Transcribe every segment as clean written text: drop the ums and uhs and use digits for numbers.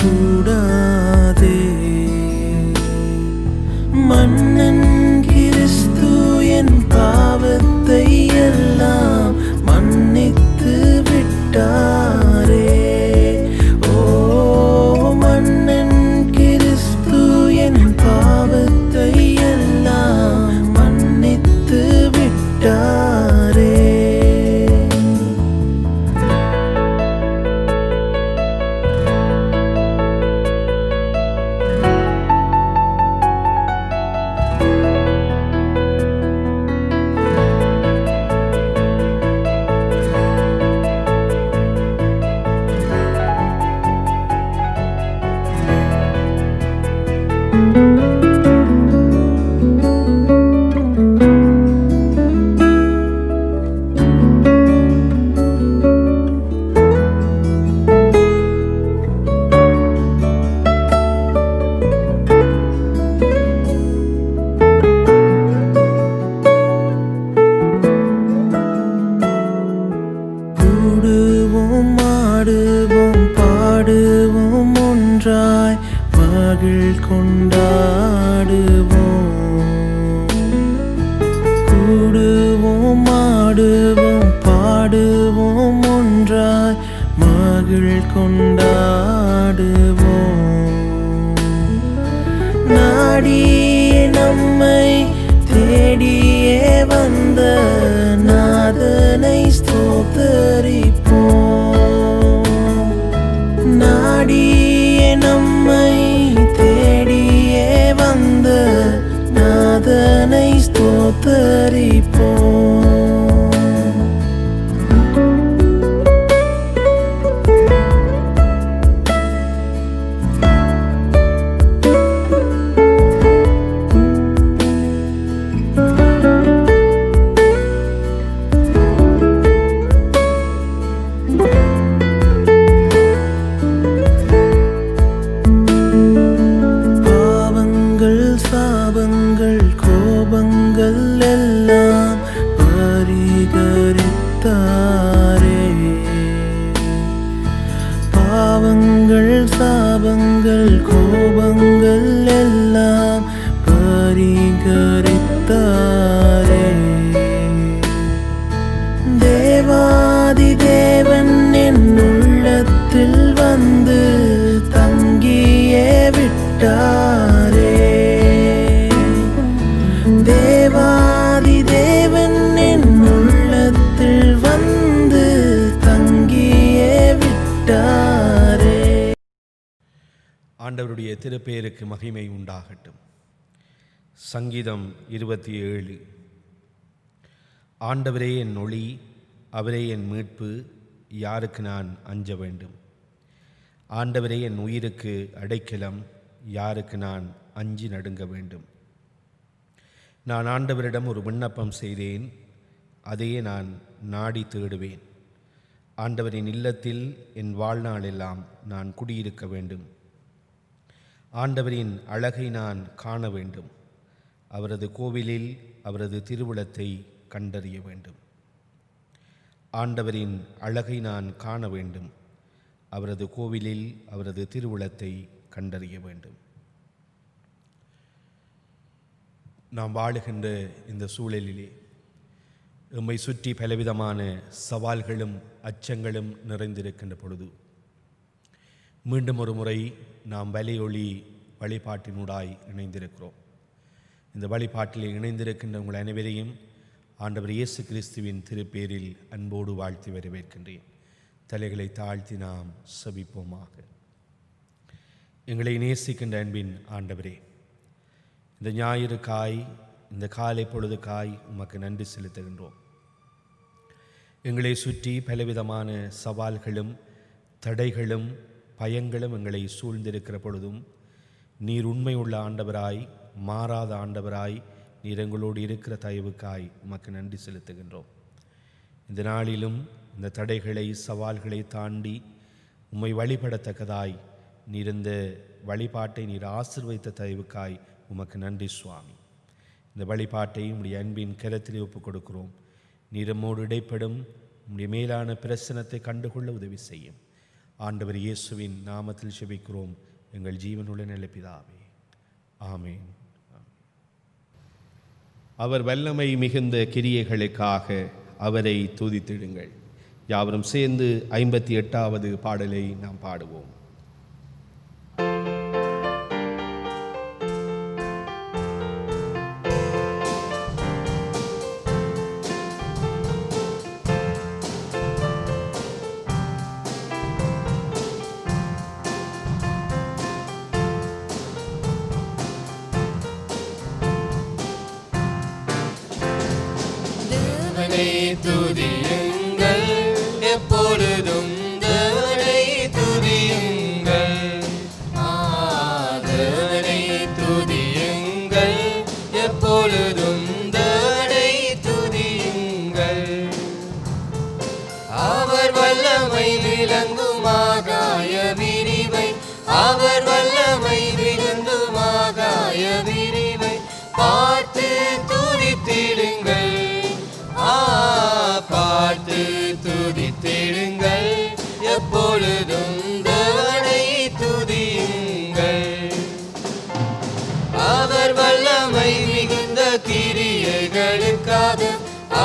கூடாதே. மன்னன் கிறிஸ்து என் பாவத்தை எல்லாம் மன்னித்து விட்டாரே. ஓ மன்னன் கிறிஸ்து என் பாவத்தை எல்லாம் மன்னித்து விட்டாரே. கூடுவோம் ஆடுவோம் பாடுவோம் ஒன்றாய் மகிழ் கொண்டாடுவோம். கூடுவோம் ஆடுவோம் பாடுவோம் ஒன்றாய் மகிழ் கொண்டாடுவோம். நாடியே நம்மை தேடியே வந்த நாதனை ஸ்தோத்தரிப்போம். நாடியே நம்மை தேடியே வந்த நாதனை ஸ்தோத்தரிப்போம். சாபங்கள் கோபங்கள் எல்லாம் பரிகரித்தாரே. பாவங்கள் சாபங்கள் கோபங்கள் எல்லாம் பரிகரித்தாரே. தேவாதி தேவன் என் உள்ளத்தில் வந்து தங்கியே விட்டாரே. தேவாதி தேவன் என் உள்ளத்தில் வந்து தங்கியே விட்டாரே. ஆண்டவருடைய திருப்பெயருக்கு மகிமை உண்டாகட்டும். சங்கீதம் 27. ஆண்டவரே என் ஒளி, அவரே என் மீட்பு, யாருக்கு நான் அஞ்ச வேண்டும்? ஆண்டவரே என் உயிருக்கு அடைக்கலம், யாருக்கு நான் அஞ்சி நடுங்க வேண்டும்? நான் ஆண்டவரிடம் ஒரு விண்ணப்பம் செய்தேன், அதையே நான் நாடி தேடுவேன். ஆண்டவரின் இல்லத்தில் என் வாழ்நாளெல்லாம் நான் குடியிருக்க வேண்டும். ஆண்டவரின் அழகை நான் காண வேண்டும். அவரது கோவிலில் அவரது திருவுளத்தை கண்டறிய வேண்டும். ஆண்டவரின் அழகை நான் காண வேண்டும். அவரது கோவிலில் அவரது திருவுளத்தை கண்டறிய வேண்டும். நாம் வாழுகின்ற இந்த சூழலிலே எம்மை சுற்றி பலவிதமான சவால்களும் அச்சங்களும் நிறைந்திருக்கின்ற பொழுது மீண்டும் ஒரு முறை நாம் வலையொலி வழிபாட்டினூடாய் இணைந்திருக்கிறோம். இந்த வழிபாட்டில் இணைந்திருக்கின்ற உங்கள் அனைவரையும் ஆண்டவர் இயேசு கிறிஸ்துவின் திருப்பேரில் அன்போடு வாழ்த்தி வரவேற்கின்றேன். தலைகளை தாழ்த்தி நாம் செபிப்போமாக. எங்களை நேசிக்கின்ற அன்பின் ஆண்டவரே, இந்த ஞாயிறுக்காய், இந்த காலை பொழுதுக்காய் உமக்கு நன்றி செலுத்துகின்றோம். எங்களை சுற்றி பலவிதமான சவால்களும் தடைகளும் பயங்களும் எங்களை சூழ்ந்திருக்கிற பொழுதும் நீர் உண்மை உள்ள ஆண்டவராய், மாறாத ஆண்டவராய், நீர் எங்களோடு இருக்கிற தயவுக்காய் உமக்கு நன்றி செலுத்துகின்றோம். இந்த நாளிலும் இந்த தடைகளை சவால்களை தாண்டி உம்மை வழிபடத்தக்கதாய் நீர் இந்த வழிபாட்டை நீர் ஆசீர்வதித்த தயவுக்காய் உமக்கு நன்றி சுவாமி. இந்த வழிபாட்டை உம்முடைய அன்பின் கரத்திலே ஒப்புக் கொடுக்கிறோம். நீர் நம்மோடு இடைப்படும் உம்முடைய மேலான பிரசனத்தை கண்டுகொள்ள உதவி செய்யும். ஆண்டவர் இயேசுவின் நாமத்தில் ஜெபிக்கிறோம் எங்கள் ஜீவனுள்ள நல்ல பிதாவே, ஆமேன். அவர் வல்லமை மிகுந்த கிரியைகளுக்காக அவரை துதித்திடுங்கள். யாவரும் சேர்ந்து 58வது பாடலை நாம் பாடுவோம். துதியுங்கள், எப்பொழுதும் தேவனை துதியுங்கள். தேவனை துதியுங்கள், எப்பொழுதும் தேவனை துதியுங்கள். அவர் வல்லமை விளங்கும் ஆகாய விரிவை, அவர் வல்லமை விளங்கும் ஆகாய விரிவை பார்த்து துதித்திடுங்கள். பார்த்து துதித்திடுங்கள், எப்பொழுதும் தேவனை துதியுங்கள். அவர் வல்லமை மிகுந்த கிரியைகளுக்காக,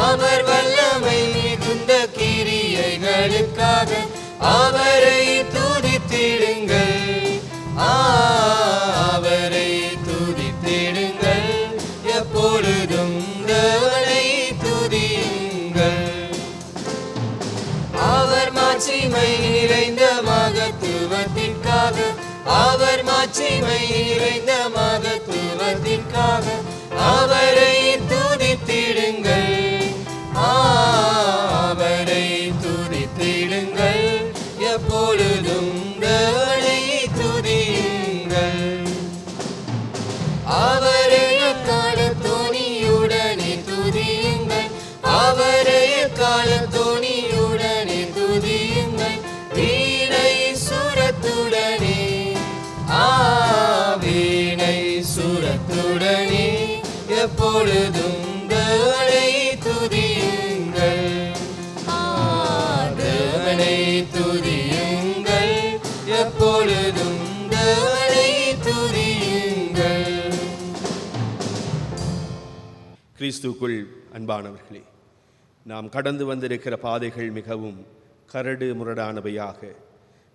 அவர் வல்லமை மிகுந்த கிரியைகளுக்காக அவரை துதித்திடுங்கள். அவரை துதித்திடுங்கள், எப்பொழுதும் தேவனை துதியுங்கள். அவர் மாட்சிமை நிறைந்த மகத்துவத்திற்காக, அவர் மாட்சிமை நிறைந்த மகத்துவத்திற்காக அவரை துதித்திடுங்கள். அவரை துதித்திடுங்கள், எப்பொழுதும் தேவனை துதியுங்கள். அவரை காலத்தோனியுடனே துதியுங்கள், அவரை காலத்தோனியுடனே துதியுங்கள். வீணை சுரத்துடனே, வீணை சுரத்துடனே எப்பொழுதும் தேவனை துதியுங்கள். தேவனை துதியுங்கள், எப்பொழுதும் தேவனை துதியுங்கள். கிறிஸ்துக்குள் அன்பானவர்களே, நாம் கடந்து வந்திருக்கிற பாதைகள் மிகவும் கரடு முரடானவையாக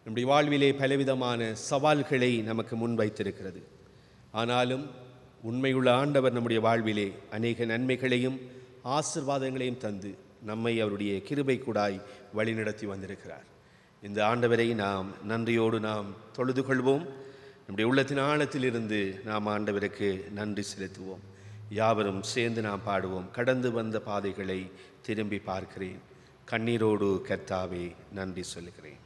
நம்முடைய வாழ்விலே பலவிதமான சவால்களை நமக்கு முன்வைத்திருக்கிறது. ஆனாலும் உண்மையுள்ள ஆண்டவர் நம்முடைய வாழ்விலே அநேக நன்மைகளையும் ஆசீர்வாதங்களையும் தந்து நம்மை அவருடைய கிருபை கூடாய் வழிநடத்தி வந்திருக்கிறார். இந்த ஆண்டவரை நாம் நன்றியோடு நாம் தொழுது கொள்வோம். நம்முடைய உள்ளத்தின் ஆழத்திலிருந்து நாம் ஆண்டவருக்கு நன்றி செலுத்துவோம். யாவரும் சேர்ந்து நாம் பாடுவோம். கடந்து வந்த பாதைகளை திரும்பி பார்க்கிறேன், கண்ணீரோடு கர்த்தாவே நன்றி சொல்லுகிறேன்.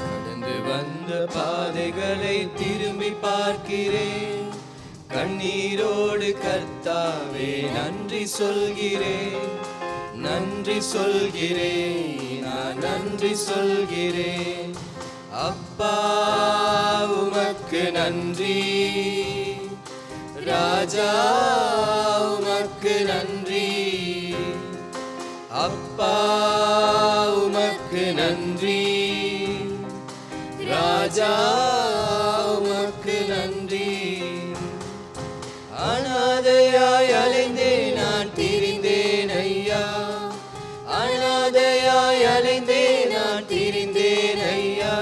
கடந்து வந்த பாதைகளை திரும்பி பார்க்கிறேன், கண்ணீரோடு கர்த்தாவே நன்றி சொல்கிறேன். நன்றி சொல்கிறேன், நான் நன்றி சொல்கிறேன். அப்பா உமக்கு நன்றி, ராஜா உமக்கு நன்றி. அப்பா உமக்கு நன்றி, ராஜா உமக்கு நன்றி. அனாதையாய் அலைந்தேன் நான் திரிந்தேன் ஐயா, அனாதையாய் அலைந்தேன் நான் திரிந்தேன் ஐயா.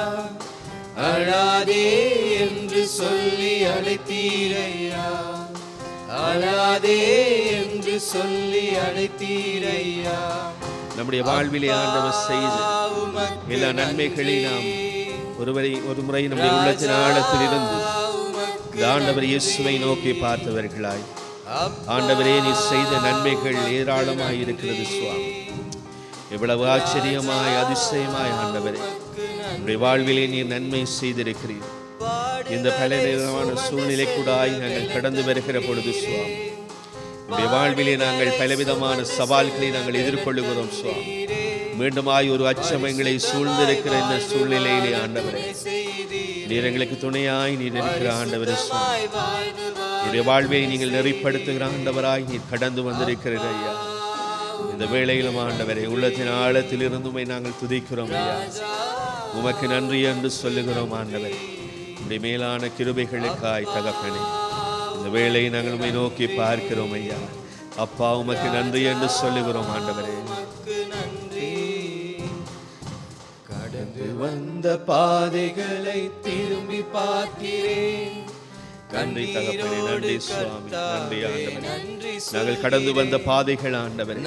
அழாதே என்று சொல்லி அழைத்தீரையா, அழாதே என்று சொல்லி அழைத்தீரையா. நம்முடைய வாழ்விலே ஆண்டவர் செய்த எல்லா நன்மைகளை நாம் ஒரு முறை நம்முடைய உள்ளத்தின் ஆழத்தில் இருந்து ஆண்டவர் இயேசுவை நோக்கி பார்த்தவர்களாய், ஆண்டவரே நீர் செய்த நன்மைகள் ஏராளமாய் இருக்கிறது சுவாமி. எவ்வளவு ஆச்சரியமாய் அதிசயமாய் ஆண்டவரே நம்முடைய வாழ்விலே நீர் நன்மை செய்திருக்கிறீர். இந்த பலவிதமான சூழ்நிலை கூடாய் நாங்கள் கடந்து வருகிற பொழுது சுவாமி, நம்முடைய வாழ்விலே நாங்கள் பலவிதமான சவால்களை நாங்கள் எதிர்கொள்ளுகிறோம் சுவாமி. மீண்டுமாய் ஒரு அச்சம் எங்களை சூழ்ந்திருக்கிற இந்த சூழ்நிலையிலே ஆண்டவரே நீர் எங்களுக்கு துணையாய் நீர் இருக்கிற ஆண்டவரே சுவாமி. வாழ்வு என்னுடைய வாழ்வை நீங்கள் நெறிப்படுத்துகிற ஆண்டவராய் நீர் கடந்து வந்திருக்கிறீர் ஐயா. இந்த வேளையிலும் ஆண்டவரே உள்ளத்தின் ஆழத்தில் இருந்துமை நாங்கள் துதிக்கிறோம் ஐயா. உமக்கு நன்றி என்று சொல்லுகிறோம் ஆண்டவரே. உடைய மேலான கிருபைகளுக்காய் தகப்பனே, இந்த வேளையை நாங்கள் உம்மை நோக்கி பார்க்கிறோம் ஐயா. அப்பா உமக்கு நன்றி என்று சொல்லுகிறோம் ஆண்டவரே. நன்றி. கடந்து வந்த பாதைகளை திரும்பி பார்க்கிறேன். நன்றி தகப்பனே, நன்றி சுவாமி, நன்றி ஆண்டவரே. நன்றி நாங்கள் கடந்து வந்த பாதைகள் ஆண்டவரே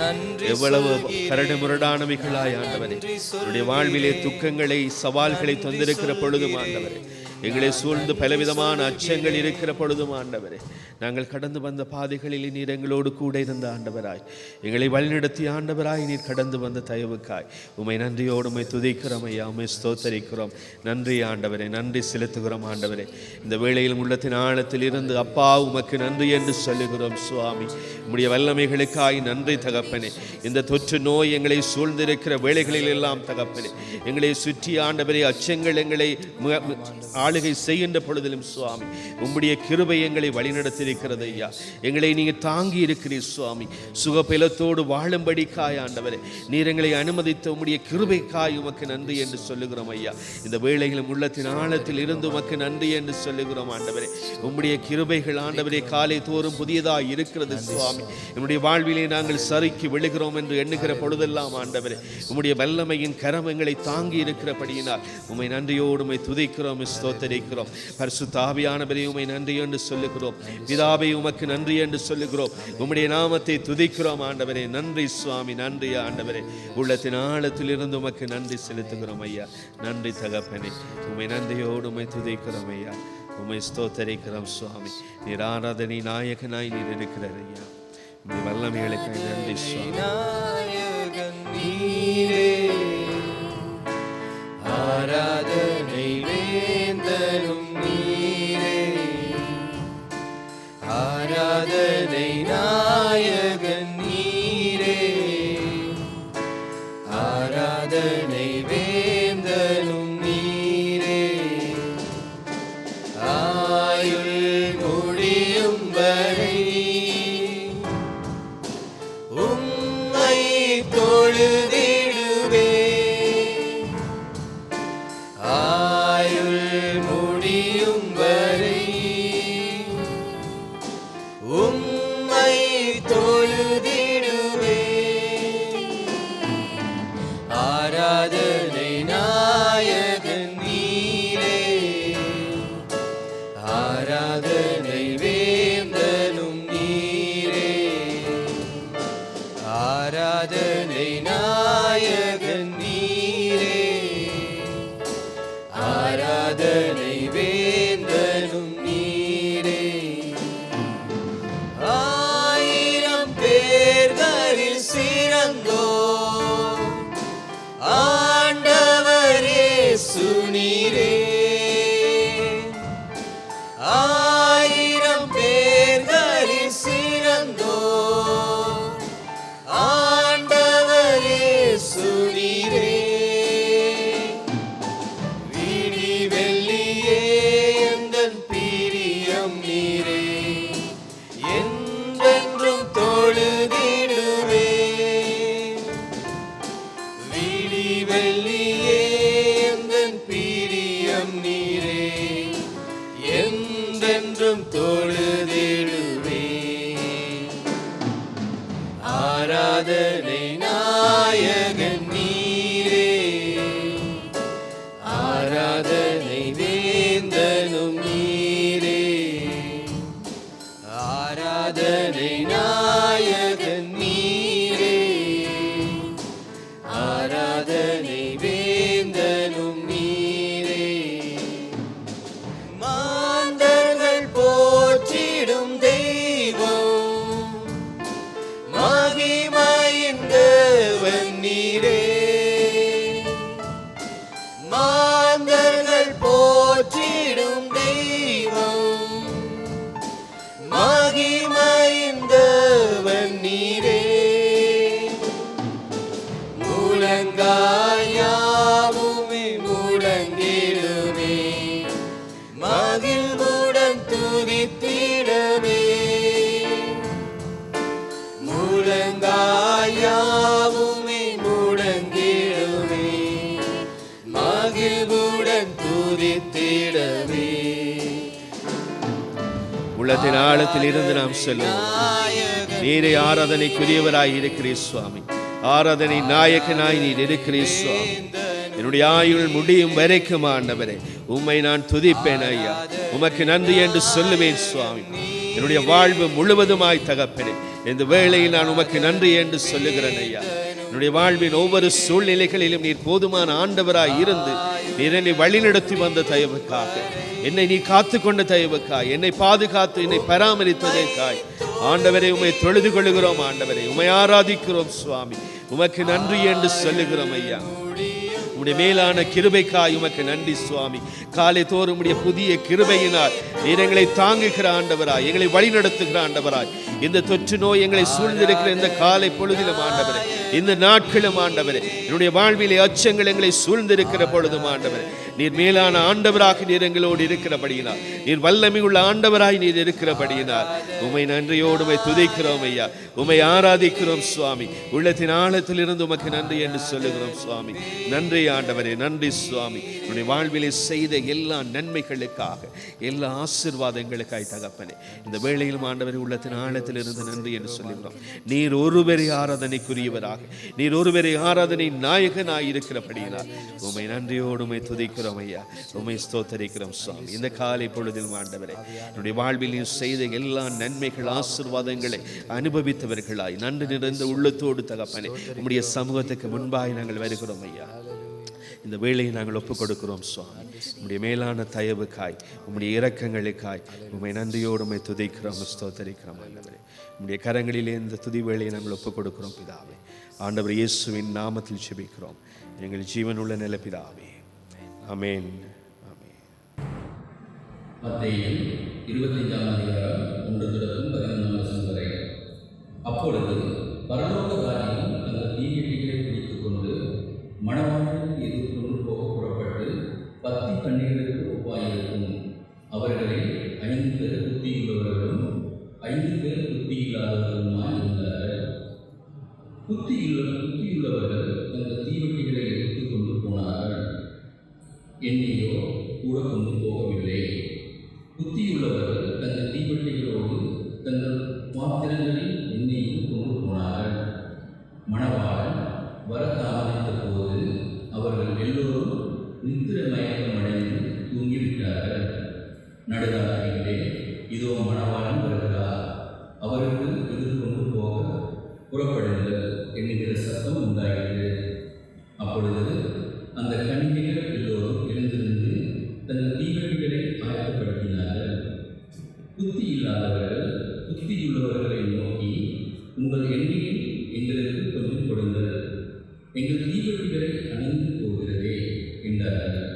எவ்வளவு கரடு முரடானவைகளாய் ஆண்டவரே. என்னுடைய வாழ்விலே துக்கங்களை சவால்களை தந்திருக்கிற பொழுதும் ஆண்டவரே, எங்களை சூழ்ந்து பலவிதமான அச்சங்கள் இருக்கிற பொழுதும் ஆண்டவரே, நாங்கள் கடந்து வந்த பாதைகளில் நீர் எங்களோடு கூட இருந்த ஆண்டவராய், எங்களை வழிநடத்திய ஆண்டவராய் நீர் கடந்து வந்த தயவுக்காய் உம்மை நன்றியோடு உம்மை துதிக்கிறோம் ஐயா. உம்மை ஸ்தோத்தரிக்கிறோம். நன்றி ஆண்டவரே, நன்றி செலுத்துகிறோம் ஆண்டவரே. இந்த வேளையில் உள்ளத்தின் ஆழத்தில் இருந்து அப்பா உமக்கு நன்றி என்று சொல்லுகிறோம் சுவாமி. உம்முடைய வல்லமைகளுக்காய் நன்றி தகப்பனே. இந்த தொற்று நோய் எங்களை சூழ்ந்திருக்கிற வேளைகளில் எல்லாம் தகப்பனே, எங்களை சுற்றி ஆண்டவரே அச்சங்கள் எங்களை ஆளுகை செய்கின்ற பொழுதிலும் சுவாமி உம்முடைய கிருபை எங்களை வழிநடத்தியிருக்கிறது ஐயா. எங்களை நீங்கள் தாங்கி இருக்கிறீர் சுவாமி. சுகபலத்தோடு வாழும்படிக்காய் ஆண்டவரே நீர் எங்களை அனுமதித்த உம்முடைய கிருபைக்காய் உமக்கு நன்றி என்று சொல்லுகிறோம் ஐயா. இந்த வேளையிலும் உள்ளத்தின் ஆழத்தில் இருந்து உமக்கு நன்றி என்று சொல்லுகிறோம் ஆண்டவரே. உம்முடைய கிருபைகள் ஆண்டவரே காலை தோறும் புதியதாக இருக்கிறது சுவாமி. நம்முடைய வாழ்விலே நாங்கள் சறுக்கி விழுகிறோம் என்று எண்ணுகிற பொழுதெல்லாம் ஆண்டவரே உம்முடைய வல்லமையின் கரம் எங்களை தாங்கி இருக்கிறபடியினால் உம்மை நன்றியோடு உம்மை துதிக்கிறோம், ஸ்தோத்தரிக்கிறோம். பரிசுத்த ஆவியானவரே உம்மை நன்றி என்று சொல்லுகிறோம். பிதாவே உமக்கு நன்றி என்று சொல்லுகிறோம். உம்முடைய நாமத்தை துதிக்கிறோம் ஆண்டவரே. நன்றி சுவாமி, நன்றி ஆண்டவரே. உள்ளத்தின் ஆழத்தில் இருந்து உமக்கு நன்றி செலுத்துகிறோம் ஐயா. நன்றி தகப்பனே. உம்மை நன்றியோடு உம்மை துதிக்கிறோம் ஐயா. உம்மை ஸ்தோத்தரிக்கிறோம் சுவாமி. நீர் ஆராதனை நாயகனாய் நீர் இருக்கிறார் ஐயா. உம்முடைய வல்லமைகளுக்கு நன்றி சுவாமி. நாயகன் நீரே, ஆராதனை வேந்தனும் நீரே, ஆராதனை நாயகன் நீரே, ஆராதனை வேந்தனும் நீரே, ஆயுள் முடியும் வரை உம்மை தொழுதிடுவே, ஆயுள் முடியும் வரை உம்மை தொழுதிடுவே, ஆராதனை நாயகன் நீரே, ஆராதனை வேந்தனும் நீரே, ஆராதனை நாயகன் நீரே, ஆராதனை வேந்தனும் நீரே, ஆயிரம் பேர்களில் சிறந்தோர் ஆண்டவரே சுனீரே, ஆயிரம் பேர்களில் சிறந்தோர் ஆண்டவரே சுனீரே, விடி வெள்ளியே எந்தன் பிரியம் நீரே, என்றென்றும் தொழுதிடுவே, விடி வெள்ளியே எந்தன் பிரியம் நீரே, என்றென்றும் தொழுதிடுவே, ஆராதனை நாயகன் நீரே, ஆராதனை வேந்தனும் நீரே, ஆராதனை நாயகன் நீரே, ஆராதனை வேந்தனும் நீரே, மாந்தர்கள் போற்றிடும் தெய்வம் மகிமையின் தேவன் நீரே, மாந்தர்கள் போற்றிடும் தெய்வம் மகிமையின் தேவன் உள்ளத்தின் ஆழத்தில் இருந்து நாம் செல்லுவோம். நீரே ஆராதனைக்குரியவராய் இருக்கிறீர் சுவாமி. ஆராதனை நாயகனாய் நீர் இருக்கிறீர் சுவாமி. என்னுடைய ஆயுள் முடியும் வரைக்கும் ஆண்டவரே உம்மை நான் துதிப்பேன் ஐயா. உமக்கு நன்றி என்று சொல்லுவேன் சுவாமி. என்னுடைய வாழ்வு முழுவதுமாய் தகப்பனே இந்த வேளையில் நான் உமக்கு நன்றி என்று சொல்லுகிறேன் ஐயா. என்னுடைய வாழ்வின் ஒவ்வொரு சூழ்நிலைகளிலும் நீர் போதுமான ஆண்டவராய் இருந்து நீர் என்னை வழிநடத்தி வந்த தயவுக்காக, என்னை நீ காத்து கொண்ட தயவுக்காய், என்னை பாதுகாத்து என்னை பராமரித்ததற்காய் ஆண்டவரை உம்மை தொழுது கொள்ளுகிறோம். ஆண்டவரை உம்மை ஆராதிக்கிறோம் சுவாமி. உமக்கு நன்றி என்று சொல்லுகிறோம் ஐயா. உம்முடைய மேலான கிருபைக்காய் உமக்கு நன்றி சுவாமி. காலை தோறும் உம்முடைய புதிய கிருபையினால் நீர் எங்களை தாங்குகிற ஆண்டவராய், எங்களை வழிநடத்துகிற ஆண்டவராய், இந்த தொற்று நோய் எங்களை சூழ்ந்திருக்கிற இந்த காலை பொழுதிலும் ஆண்டவரே, இந்த நாட்களும் ஆண்டவரே, என்னுடைய வாழ்விலே அச்சங்கள் எங்களை சூழ்ந்திருக்கிற பொழுதும் ஆண்டவரே, நீர் மேலான ஆண்டவராக நீர் எங்களோடு இருக்கிறபடியினால், நீர் வல்லமை உள்ள ஆண்டவராய் நீர் இருக்கிறபடியினால் உம்மை நன்றியோடு உம்மை துதிக்கிறோம் ஐயா. உம்மை ஆராதிக்கிறோம் சுவாமி. உள்ளத்தின் ஆழத்தில் இருந்து உமக்கு நன்றி என்று சொல்லுகிறோம் சுவாமி. நன்றி ஆண்டவரே, நன்றி சுவாமி. உன்னுடைய வாழ்விலே செய்த எல்லா நன்மைகளுக்காக, எல்லா ஆசீர்வாதங்களுக்காய் தகப்பனே இந்த வேளையிலும் ஆண்டவரே உள்ளத்தின் ஆழத்தில் இருந்து நன்றி என்று சொல்லுகிறோம். நீர் ஒருவரை ஆராதனைக்குரியவராக, நீர் ஒருவரை ஆராதனை நாயகனாய் இருக்கிறபடியினால் உம்மை நன்றியோடு உம்மை துதிக்கிறோம் ஐயா. உம்மை ஸ்தோத்தரிக்கிறோம் சுவாமி. இந்த காலை பொழுதில் ஆண்டவரே என்னுடைய வாழ்வில் நீர் செய்த எல்லா நன்மைகள் ஆசீர்வாதங்களை அனுபவித்தவர்களாய் நன்றி நிறைந்த உள்ளத்தோடு தகப்பனே உம்முடைய சமூகத்துக்கு முன்பாய் நாங்கள் வருகிறோம் ஐயா. இந்த வேளையை நாங்கள் ஒப்புக் கொடுக்கிறோம் சுவாமி. உம்முடைய மேலான தயவுக்காய், உம்முடைய இரக்கங்களுக்காய் உம்மை நன்றியோடு உம்மை துதிக்கிறோம், ஸ்தோத்தரிக்கிறோம் ஆண்டவரே. உம்முடைய கரங்களிலே இந்த துதி வேளையை நாங்கள் ஒப்புக் கொடுக்கிறோம் பிதாவே. ஆண்டவர் இயேசுவின் நாமத்தில் ஜெபிக்கிறோம் எங்கள் ஜீவனுள்ள நல்ல பிதாவே. ஆமென். மத்தேயு 25ஆம் அதிகாரம் 1-11 வரை. அப்பொழுது பரலோக ராஜ்யம் தங்கள் தீவெட்டிகளை பிடித்துக் கொண்டு மணவாளனுக்கு எதிர்கொண்டு போக புறப்பட்டு பத்தி கண்ணீருக்கு ஒப்பாயிருக்கும். அவர்களில் 5 பேர் புத்தியுள்ளவர்களும் 5 பேர் புத்தியில்லாதவர்களுமாய் இருந்தார்கள். புத்தியுள்ளவர்கள் தங்கள் தீவெட்டிகளை எடுத்துக் கொண்டு போனார்கள். என்னையோ கூட கொண்டு போகவில்லை. புத்தியுள்ளவர்கள் தங்கள் தீவெட்டிகளோடு தங்கள் பாத்திரங்களில் எண்ணெயும் கொண்டு போனார்கள். மணவாளன் வர தாமதித்த போது அவர்கள் எல்லோரும் நித்திர மயக்கமடைந்து தூங்கிவிட்டார்கள். நடுராத்திரியிலே இதோ மணவாளன் வருகிறார், அவருக்கு எதிர்கொண்டு போக புறப்படுங்கள் என்கிற சத்தம் உண்டாகிறது. அப்பொழுது அந்த கன்னிகைகள் எல்லோரும் எழுந்திருந்து தங்கள் தீவெட்டிகளை ஆயத்தப்படுத்தினார்கள். புத்தி இல்லாதவர்கள் புத்தியுள்ளவர்களை நோக்கி, உங்கள் எண்ணெயில் எங்களுக்கு கொஞ்சம் கொடுங்கள், எங்கள் தீவெட்டிகளை அணைந்து போகிறதே என்றார்கள்.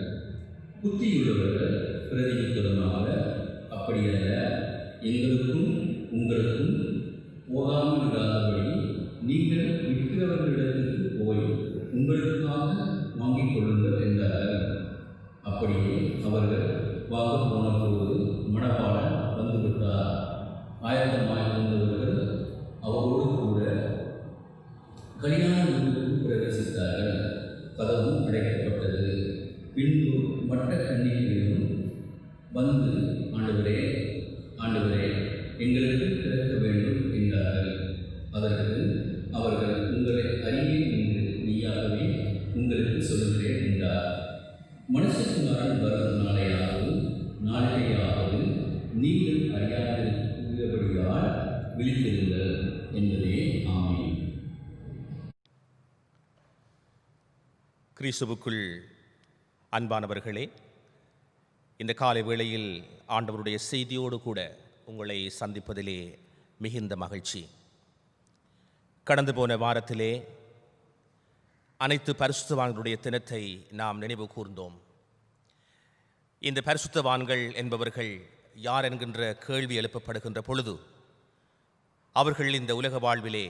புத்தியுள்ளவர்கள் பிரதியுத்தரமாக, அப்படியல்ல, எங்களுக்கும் உங்களுக்கும் போகாமல் இராதபடி நீங்கள் விற்கிறவர்களிடத்திற்கு போய் உங்களுக்காக வாங்கிக் கொள்ளுங்கள் என்றார்கள். அப்படியே அவர்கள் வாங்க போன போது மணவாளன் வந்துவிட்டார். ஆயத்தமாய் வந்தவர்கள் அவரோடு கூட கல்யாண வீட்டுக்கு பிரவேசித்தார்கள். கதவும் அடைக்கப்பட்டது. பின்பு மற்ற கன்னிகைகளும் வந்து, ஆண்டவரே, ஆண்டவரே, எங்களுக்கு திறக்க வேண்டும் என்றார்கள். அதற்கு அவர்கள், உங்களை அறியேன் என்று மெய்யாகவே உங்களுக்கு சொல்லுகிறேன் என்றார். மனுஷகுமாரன் வரும் நாளையாவது நீங்கள் அறியாதிருக்கிறபடியால் விழித்திருங்கள் என்பதே. ஆமென். கிறிஸ்துவுக்குள் அன்பானவர்களே, இந்த காலை வேளையில் ஆண்டவருடைய செய்தியோடு கூட உங்களை சந்திப்பதிலே மிகுந்த மகிழ்ச்சி. கடந்து போன வாரத்திலே அனைத்து பரிசுத்தவான்களுடைய தினத்தை நாம் நினைவு கூர்ந்தோம். இந்த பரிசுத்தவான்கள் என்பவர்கள் யார் என்கின்ற கேள்வி எழுப்பப்படுகின்ற பொழுது, அவர்கள் இந்த உலக வாழ்விலே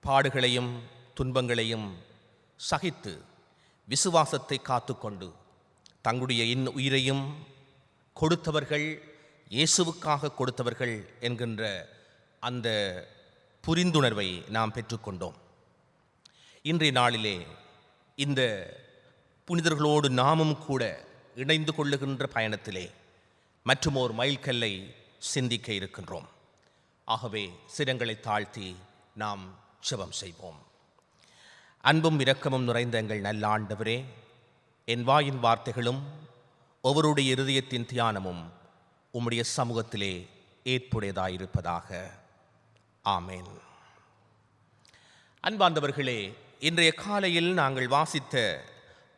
பாடுகளையும் துன்பங்களையும் சகித்து விசுவாசத்தை காத்துக்கொண்டு தங்களுடைய உயிரையும் கொடுத்தவர்கள், இயேசுவுக்காக கொடுத்தவர்கள் என்கின்ற அந்த புரிந்துணர்வை நாம் பெற்றுக்கொண்டோம். இன்றைய நாளிலே இந்த புனிதர்களோடு நாமும் கூட இணைந்து கொள்ளுகின்ற பயணத்திலே மற்றும் ஒரு மைல்கல்லை சிந்திக்க இருக்கின்றோம். ஆகவே சிரங்களை தாழ்த்தி நாம் ஜெபம் செய்வோம். அன்பும் இரக்கமும் நிறைந்த எங்கள் நல்ல ஆண்டவரே, என் வாயின் வார்த்தைகளும் ஒவ்வொருடைய இருதயத்தின் தியானமும் உம்முடைய சமூகத்திலே ஏற்புடையதாயிருப்பதாக. ஆமேன். அன்பார்ந்தவர்களே, இன்றைய காலையில் நாங்கள் வாசித்த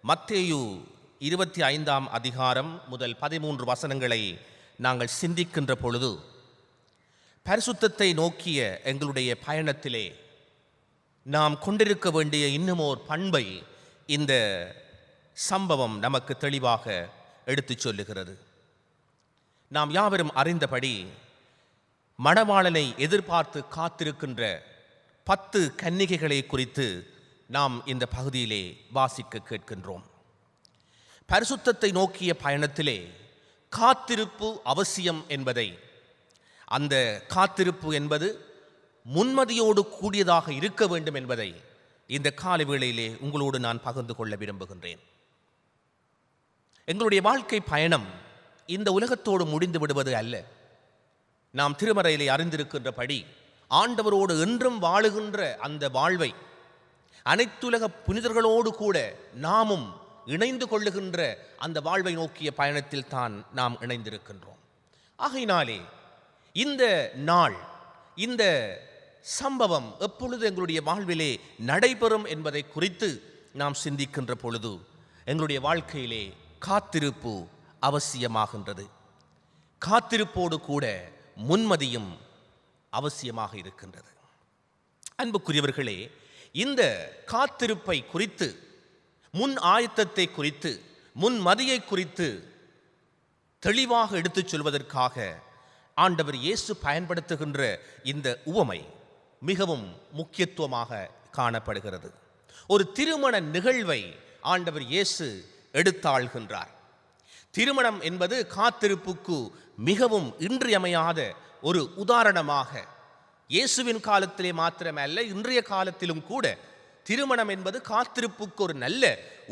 மத்தேயு 25ஆம் அதிகாரம் முதல் 13 வசனங்களை நாங்கள் சிந்திக்கின்ற பொழுது, பரிசுத்தத்தை நோக்கிய எங்களுடைய பயணத்திலே நாம் கொண்டிருக்க வேண்டிய இன்னுமோர் பண்பை இந்த சம்பவம் நமக்கு தெளிவாக எடுத்துச் சொல்லுகிறது. நாம் யாவரும் அறிந்தபடி மணவாளனை எதிர்பார்த்து காத்திருக்கின்ற 10 கன்னிகைகளை குறித்து நாம் இந்த பகுதியிலே வாசிக்க கேட்கின்றோம். பரிசுத்தத்தை நோக்கிய பயணத்திலே காத்திருப்பு அவசியம் என்பதை, அந்த காத்திருப்பு என்பது முன்மதியோடு கூடியதாக இருக்க வேண்டும் என்பதை இந்த காலை வேளையிலே உங்களோடு நான் பகிர்ந்து கொள்ள விரும்புகின்றேன். எங்களுடைய வாழ்க்கை பயணம் இந்த உலகத்தோடு முடிந்து விடுவது அல்ல. நாம் திருமறையிலே அறிந்திருக்கின்றபடி ஆண்டவரோடு என்றும் வாழுகின்ற அந்த வாழ்வை அனைத்துலக புனிதர்களோடு கூட நாமும் இணைந்து கொள்ளுகின்ற அந்த வாழ்வை நோக்கிய பயணத்தில் தான் நாம் இணைந்திருக்கின்றோம். ஆகையினாலே இந்த நாள், இந்த சம்பவம் எப்பொழுது எங்களுடைய வாழ்விலே நடைபெறும் என்பதை குறித்து நாம் சிந்திக்கின்ற பொழுது எங்களுடைய வாழ்க்கையிலே காத்திருப்பு அவசியமாகின்றது. காத்திருப்போடு கூட முன்மதியும் அவசியமாக இருக்கின்றது. அன்புக்குரியவர்களே, இந்த காத்திருப்பை குறித்து, முன் ஆயத்தத்தை குறித்து, முன்மதியை குறித்து தெளிவாக எடுத்துச் சொல்வதற்காக ஆண்டவர் இயேசு பயன்படுத்துகின்ற இந்த உவமை மிகவும் முக்கியத்துவமாக காணப்படுகிறது. ஒரு திருமண நிகழ்வை ஆண்டவர் இயேசு எடுத்தாள்கின்றார். திருமணம் என்பது காத்திருப்புக்கு மிகவும் இன்றியமையாத ஒரு உதாரணமாக இயேசுவின் காலத்திலே மாத்திரமல்ல, இன்றைய காலத்திலும் கூட திருமணம் என்பது காத்திருப்புக்கு ஒரு நல்ல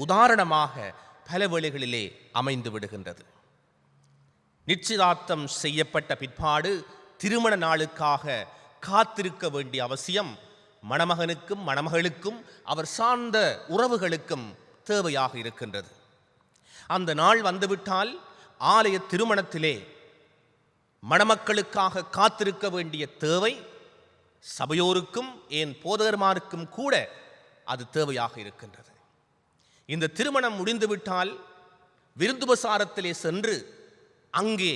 உதாரணமாக பல வேளைகளிலே அமைந்து விடுகின்றது. நிச்சயதார்த்தம் செய்யப்பட்ட பிற்பாடு திருமண நாளுக்காக காத்திருக்க வேண்டிய அவசியம் மணமகனுக்கும் மணமகளுக்கும் அவர் சார்ந்த உறவுகளுக்கும் தேவையாக இருக்கின்றது. அந்த நாள் வந்துவிட்டால் ஆலய திருமணத்திலே மணமக்களுக்காக காத்திருக்க வேண்டிய தேவை சபையோருக்கும் ஏன் போதகர்மாருக்கும் கூட அது தேவையாக இருக்கின்றது. இந்த திருமணம் முடிந்துவிட்டால் விருந்துபசாரத்திலே சென்று அங்கே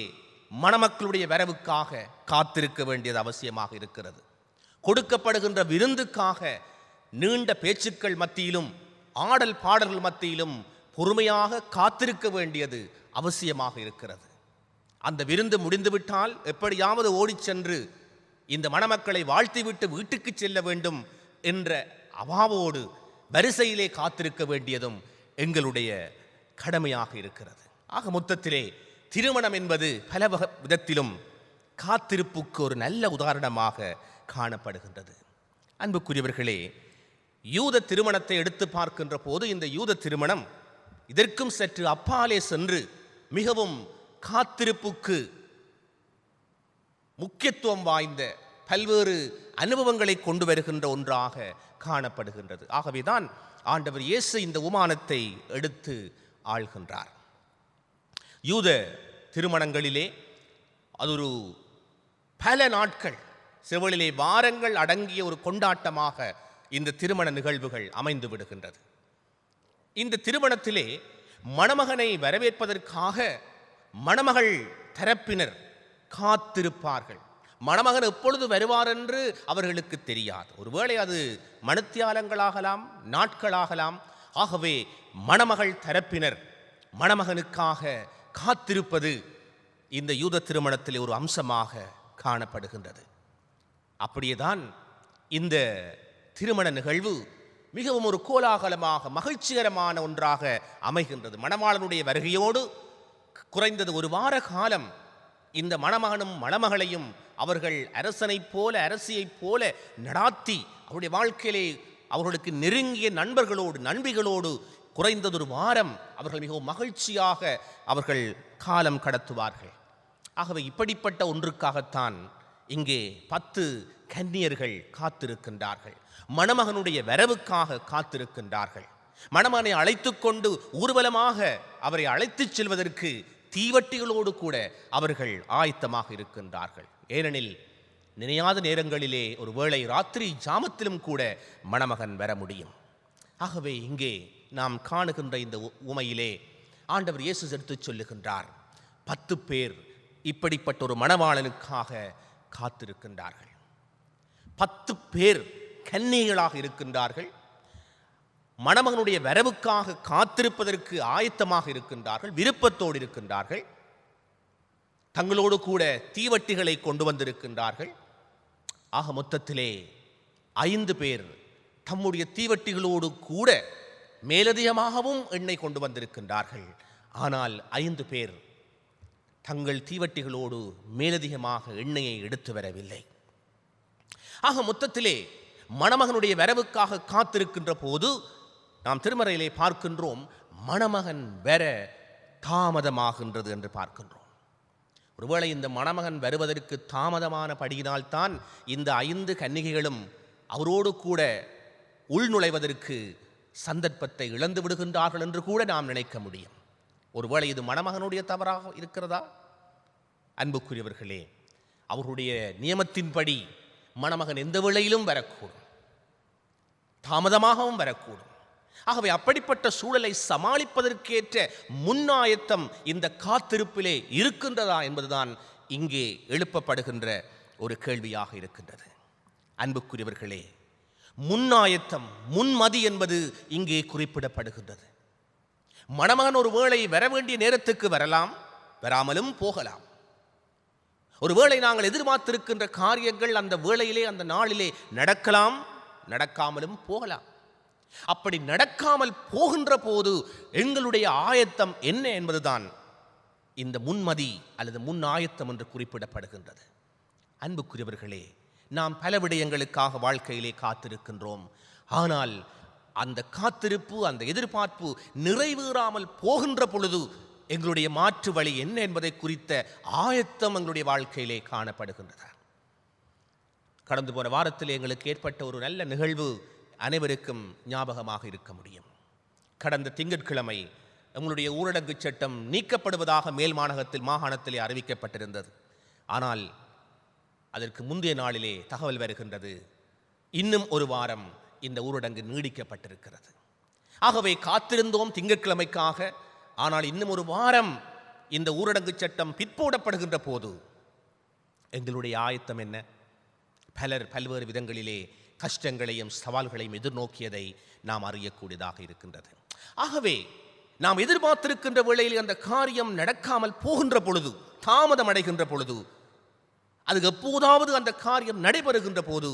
மணமக்களுடைய வரவுக்காக காத்திருக்க வேண்டியது அவசியமாக இருக்கிறது. கொடுக்கப்படுகின்ற விருந்துக்காக நீண்ட பேச்சுக்கள் மத்தியிலும் ஆடல் பாடல்கள் மத்தியிலும் பொறுமையாக காத்திருக்க வேண்டியது அவசியமாக இருக்கிறது. அந்த விருந்து முடிந்துவிட்டால் எப்படியாவது ஓடிச் சென்று இந்த மணமக்களை வாழ்த்திவிட்டு வீட்டுக்கு செல்ல வேண்டும் என்ற அவாவோடு வரிசையிலே காத்திருக்க வேண்டியதும் எங்களுடைய கடமையாக இருக்கிறது. ஆக மொத்தத்திலே திருமணம் என்பது பல விதத்திலும் காத்திருப்புக்கு ஒரு நல்ல உதாரணமாக காணப்படுகின்றது. அன்புக்குரியவர்களே, யூத திருமணத்தை எடுத்து பார்க்கின்ற போது இந்த யூத திருமணம் இதற்கும் சற்று அப்பாலே சென்று மிகவும் காத்திருப்புக்கு முக்கியத்துவம் வாய்ந்த பல்வேறு அனுபவங்களை கொண்டு வருகின்ற ஒன்றாக காணப்படுகின்றது. ஆகவேதான் ஆண்டவர் இயேசு இந்த உமானத்தை எடுத்து ஆள்கின்றார். யூத திருமணங்களிலே அது ஒரு பல நாட்கள், செவலிலே வாரங்கள் அடங்கிய ஒரு கொண்டாட்டமாக இந்த திருமண நிகழ்வுகள் அமைந்து விடுகின்றது. இந்த திருமணத்திலே மணமகனை வரவேற்பதற்காக மணமகள் தரப்பினர் காத்திருப்பார்கள். மணமகன் எப்பொழுது வருவார் என்று அவர்களுக்கு தெரியாது. ஒருவேளை அது மணித்தியாலங்களாகலாம், நாட்களாகலாம். ஆகவே மணமகள் தரப்பினர் மணமகனுக்காக காத்திருப்பது இந்த யூத திருமணத்திலே ஒரு அம்சமாக காணப்படுகின்றது. அப்படியேதான் இந்த திருமண நிகழ்வு மிகவும் ஒரு கோலாகலமாக மகிழ்ச்சிகரமான ஒன்றாக அமைகின்றது. மணவாளனுடைய வருகையோடு குறைந்தது ஒரு வார காலம் இந்த மணமகனும் மணமகளையும் அவர்கள் அரசனைப் போல, அரசியைப் போல நடாத்தி அவருடைய வாழ்க்கையிலே அவர்களுக்கு நெருங்கிய நண்பர்களோடு, நண்பிகளோடு குறைந்தது ஒரு வாரம் அவர்கள் மிகவும் மகிழ்ச்சியாக அவர்கள் காலம் கடத்துவார்கள். ஆகவே இப்படிப்பட்ட ஒன்றுக்காகத்தான் இங்கே 10 கன்னியர்கள் காத்திருக்கின்றார்கள். மணமகனுடைய வரவுக்காக காத்திருக்கின்றார்கள். மணமகனை அழைத்து கொண்டு ஊர்வலமாக அவரை அழைத்துச் செல்வதற்கு தீவட்டிகளோடு கூட அவர்கள் ஆயத்தமாக இருக்கின்றார்கள். ஏனெனில் நினையாத நேரங்களிலே ஒரு வேளை ராத்திரி ஜாமத்திலும் கூட மணமகன் வர முடியும். ஆகவே இங்கே நாம் காணுகின்ற இந்த உமையிலே ஆண்டவர் இயேசு எடுத்துச் சொல்லுகின்றார், 10 பேர் இப்படிப்பட்ட ஒரு மணவாளனுக்காக காத்திருக்கின்றார்கள். 10 பேர் கன்னிகளாக இருக்கின்றார்கள். மணமகனுடைய வரவுக்காக காத்திருப்பதற்கு ஆயத்தமாக இருக்கின்றார்கள், விருப்பத்தோடு இருக்கின்றார்கள். தங்களோடு கூட தீவட்டிகளை கொண்டு வந்திருக்கின்றார்கள். ஆக மொத்தத்திலே 5 பேர் தம்முடைய தீவட்டிகளோடு கூட மேலதிகமாகவும் எண்ணெய் கொண்டு வந்திருக்கின்றார்கள். ஆனால் 5 பேர் தங்கள் தீவட்டிகளோடு மேலதிகமாக எண்ணெயை எடுத்து வரவில்லை. ஆக மொத்தத்திலே மணமகனுடைய வரவுக்காக காத்திருக்கின்ற போது நாம் திருமறையிலே பார்க்கின்றோம், மணமகன் வர தாமதமாகின்றது என்று பார்க்கின்றோம். ஒருவேளை இந்த மணமகன் வருவதற்கு தாமதமான படியினால்தான் இந்த 5 கன்னிகைகளும் அவரோடு கூட உள்நுழைவதற்கு சந்தர்ப்பத்தை இழந்து விடுகின்றார்கள் என்று கூட நாம் நினைக்க முடியும். ஒருவேளை இது மணமகனுடைய தவறாக இருக்கிறதா? அன்புக்குரியவர்களே, அவர்களுடைய நியமத்தின்படி மணமகன் எந்த வேளையிலும் வரக்கூடும், தாமதமாகவும் வரக்கூடும். ஆகவே அப்படிப்பட்ட சூழலை சமாளிப்பதற்கேற்ற முன்னாயத்தம் இந்த காத்திருப்பிலே இருக்கின்றதா என்பதுதான் இங்கே எழுப்பப்படுகின்ற ஒரு கேள்வியாக இருக்கின்றது. அன்புக்குரியவர்களே, முன்னாயத்தம், முன்மதி என்பது இங்கே குறிப்பிடப்படுகின்றது. மணமகன் ஒரு வேளை வர வேண்டிய நேரத்துக்கு வரலாம், வராமலும் போகலாம். ஒருவேளை நாங்கள் எதிர்பார்த்திருக்கின்ற காரியங்கள் அந்த வேளையிலே, அந்த நாளிலே நடக்கலாம், நடக்காமலும் போகலாம். அப்படி நடக்காமல் போகின்ற போது எங்களுடைய ஆயத்தம் என்ன என்பதுதான் இந்த முன்மதி அல்லது முன் ஆயத்தம் என்று குறிப்பிடப்படுகின்றது. அன்புக்குரியவர்களே, நாம் பல விடயங்களுக்காக வாழ்க்கையிலே காத்திருக்கின்றோம். ஆனால் அந்த காத்திருப்பு, அந்த எதிர்பார்ப்பு நிறைவேறாமல் போகின்ற பொழுது எங்களுடைய மாற்று வழி என்ன என்பதை குறித்த ஆயத்தம் எங்களுடைய வாழ்க்கையிலே காணப்படுகின்றது. கடந்து போன வாரத்தில் எங்களுக்கு ஏற்பட்ட ஒரு நல்ல நிகழ்வு அனைவருக்கும் ஞாபகமாக இருக்க முடியும். கடந்த திங்கட்கிழமை எங்களுடைய ஊரடங்கு சட்டம் நீக்கப்படுவதாக மேல் மாகாணத்திலே அறிவிக்கப்பட்டிருந்தது. ஆனால் அதற்கு முந்தைய நாளிலே தகவல் வருகின்றது, இன்னும் ஒரு வாரம் இந்த ஊரடங்கு நீடிக்கப்பட்டிருக்கிறது. ஆகவே காத்திருந்தோம் திங்கட்கிழமைக்காக. ஆனால் இன்னும் ஒரு வாரம் இந்த ஊரடங்கு சட்டம் பிற்போடப்படுகின்ற போது எங்களுடைய ஆயத்தம் என்ன? பலர் பல்வேறு விதங்களிலே கஷ்டங்களையும் சவால்களையும் எதிர்நோக்கியதை நாம் அறியக்கூடியதாக இருக்கின்றது. ஆகவே நாம் எதிர்பார்த்திருக்கின்ற வேளையில் அந்த காரியம் நடக்காமல் போகின்ற பொழுது, தாமதம் அடைகின்ற பொழுது, அது எப்போதாவது அந்த காரியம் நடைபெறுகின்ற போது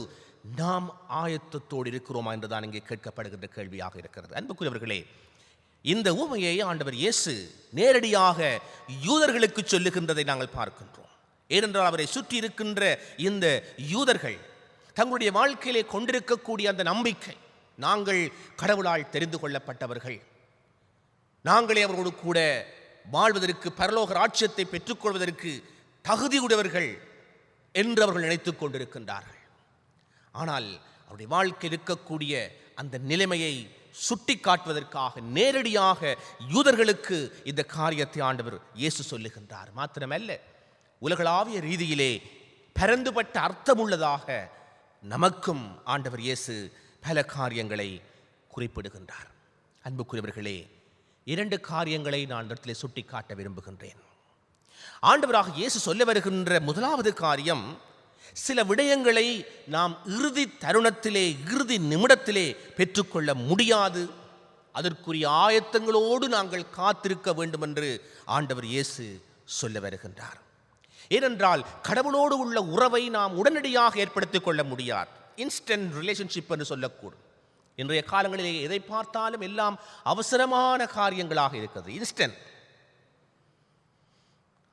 நாம் ஆயத்தத்தோடு இருக்கிறோமா என்றுதான் இங்கே கேட்கப்படுகின்ற கேள்வியாக இருக்கிறது. அன்புக்குரியவர்களே, இந்த உவமையை ஆண்டவர் இயேசு நேரடியாக யூதர்களுக்கு சொல்லுகின்றதை நாங்கள் பார்க்கின்றோம். ஏனென்றால் அவரை சுற்றி இருக்கின்ற இந்த யூதர்கள் தங்களுடைய வாழ்க்கையிலே கொண்டிருக்கக்கூடிய அந்த நம்பிக்கை, நாங்கள் கடவுளால் தெரிந்து கொள்ளப்பட்டவர்கள், நாங்களே அவர்களோடு கூட வாழ்வதற்கு, பரலோக ராஜ்யத்தை பெற்றுக்கொள்வதற்கு தகுதியுடையவர்கள் என்று அவர்கள் நினைத்துக் கொண்டிருக்கின்றார்கள். ஆனால் அவருடைய வாழ்க்கையில் இருக்கக்கூடிய அந்த நிலைமையை சுட்டி காட்டுவதற்காக நேரடியாக யூதர்களுக்கு இந்த காரியத்தை ஆண்டவர் இயேசு சொல்லுகின்றார். மாத்திரமல்ல, உலகளாவிய ரீதியிலே பரந்துபட்ட அர்த்தமுள்ளதாக நமக்கும் ஆண்டவர் இயேசு பல காரியங்களை குறிப்பிடுகின்றார். அன்புக்குரியவர்களே, 2 காரியங்களை நான் இடத்திலே சுட்டி காட்ட விரும்புகின்றேன். ஆண்டவராக இயேசு சொல்ல வருகின்ற முதலாவது காரியம், சில விடயங்களை நாம் இறுதி தருணத்திலே, இறுதி நிமிடத்திலே பெற்றுக்கொள்ள முடியாது, அதற்குரிய ஆயத்தங்களோடு நாங்கள் காத்திருக்க வேண்டும் என்று ஆண்டவர் இயேசு சொல்ல வருகின்றார். ஏனென்றால் கடவுளோடு உள்ள உறவை நாம் உடனடியாக ஏற்படுத்திக் கொள்ள முடியாது. இன்ஸ்டன்ட் ரிலேஷன்ஷிப் என்று சொல்லக்கூடும். இன்றைய காலங்களிலே எதை பார்த்தாலும் எல்லாம் அவசரமான காரியங்களாக இருக்கிறது. இன்ஸ்டன்ட்,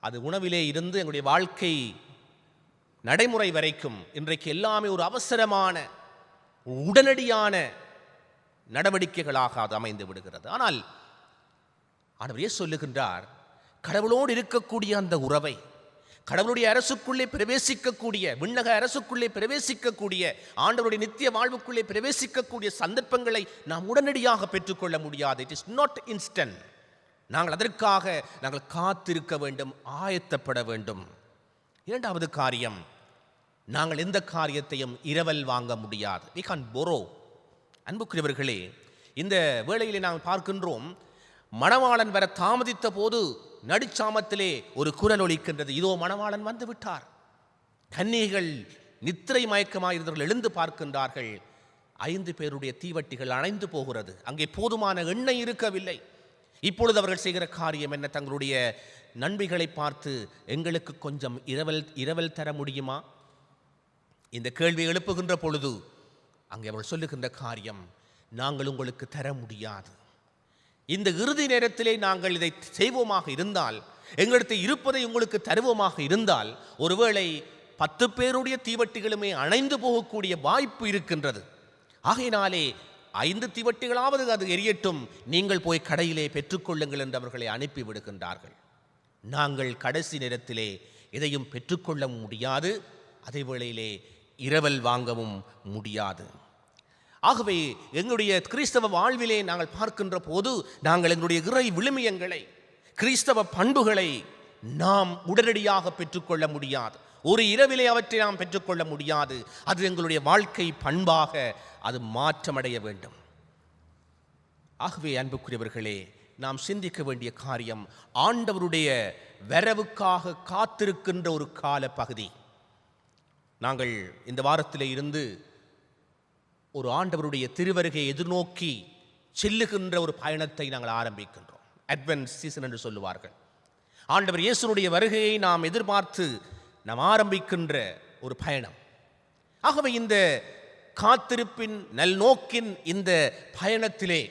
அது உணவிலே இருந்து எங்களுடைய வாழ்க்கை நடைமுறை வரைக்கும் இன்றைக்கு எல்லாமே ஒரு அவசரமான, உடனடியான நடவடிக்கைகளாக அது அமைந்து விடுகிறது. ஆனால் ஆண்டவர் இயேசு சொல்லுகின்றார், கடவுளோடு இருக்கக்கூடிய அந்த உறவை, கடவுளுடைய அரசுக்குள்ளே பிரவேசிக்கக்கூடிய, விண்ணக அரசுக்குள்ளே பிரவேசிக்கக்கூடிய, ஆண்டவருடைய நித்திய வாழ்வுக்குள்ளே பிரவேசிக்கக்கூடிய சந்தர்ப்பங்களை நாம் உடனடியாக பெற்றுக்கொள்ள முடியாது. It is not instant. நாங்கள் அதற்காக நாங்கள் காத்திருக்க வேண்டும், ஆயத்தப்பட வேண்டும். இரண்டாவது காரியம், நாங்கள் எந்த காரியத்தையும் இரவல் வாங்க முடியாது. we can't borrow. அன்புக்குரியவர்களே, இந்த வேளையிலே நாங்கள் பார்க்கின்றோம், மணவாளன் வர தாமதித்த போது நடுச்சாமத்திலே ஒரு குரல் ஒலிக்கின்றது, இதோ மணவாளன் வந்து விட்டார். கன்னிகைகள் நித்திரை மயக்கமாயிருந்தவர்கள் எழுந்து பார்க்கின்றார்கள். 5 பேருடைய தீவட்டிகள் அணைந்து போகிறது. அங்கே போதுமான எண்ணெய் இருக்கவில்லை. இப்பொழுது அவர்கள் செய்கிற காரியம் என்ன? தங்களுடைய நண்பிகளை பார்த்து, எங்களுக்கு கொஞ்சம் இரவல் தர முடியுமா? இந்த கேள்வி எழுப்புகின்ற பொழுது அங்கே அவள் சொல்லுகின்ற காரியம், நாங்கள் உங்களுக்கு தர முடியாது. இந்த இறுதி நேரத்திலே நாங்கள் இதை செய்வோமாக இருந்தால், எங்களுக்கு இருப்பதை உங்களுக்கு தருவோமாக இருந்தால், ஒருவேளை 10 பேருடைய தீவட்டிகளுமே அணைந்து போகக்கூடிய வாய்ப்பு இருக்கின்றது. ஆகையினாலே 5 தீவட்டிகளாவது அது எரியட்டும், நீங்கள் போய் கடையிலே பெற்றுக்கொள்ளுங்கள் என்று அவர்களை அனுப்பி விடுகின்றார்கள். நாங்கள் கடைசி நேரத்திலே எதையும் பெற்றுக்கொள்ள முடியாது, அதே வேளையிலே இரவல் வாங்கவும் முடியாது. ஆகவே எங்களுடைய கிறிஸ்தவ வாழ்விலே நாங்கள் பார்க்கின்ற போது, நாங்கள் எங்களுடைய இறை விழுமியங்களை, கிறிஸ்தவ பண்புகளை நாம் உடனடியாக பெற்றுக்கொள்ள முடியாது. ஒரு இரவிலே அவற்றை நாம் பெற்றுக்கொள்ள முடியாது. அது எங்களுடைய வாழ்க்கை பண்பாக அது மாற்றமடைய வேண்டும். ஆகவே அன்புக்குரியவர்களே, நாம் சிந்திக்க வேண்டிய காரியம், ஆண்டவருடைய வரவுக்காக காத்திருக்கின்ற ஒரு கால பகுதி. நாங்கள் இந்த வாரத்திலே இருந்து ஒரு ஆண்டவருடைய திருவருகையை எதிர்நோக்கி செல்லுகின்ற ஒரு பயணத்தை நாங்கள் ஆரம்பிக்கின்றோம். அட்வென்ட் சீசன் என்று சொல்லுவார்கள். ஆண்டவர் இயேசுனுடைய வருகையை நாம் எதிர்பார்த்து நாம் ஆரம்பிக்கின்ற ஒரு பயணம். ஆகவே இந்த காத்திருப்பின் நல்நோக்கின் இந்த பயணத்திலே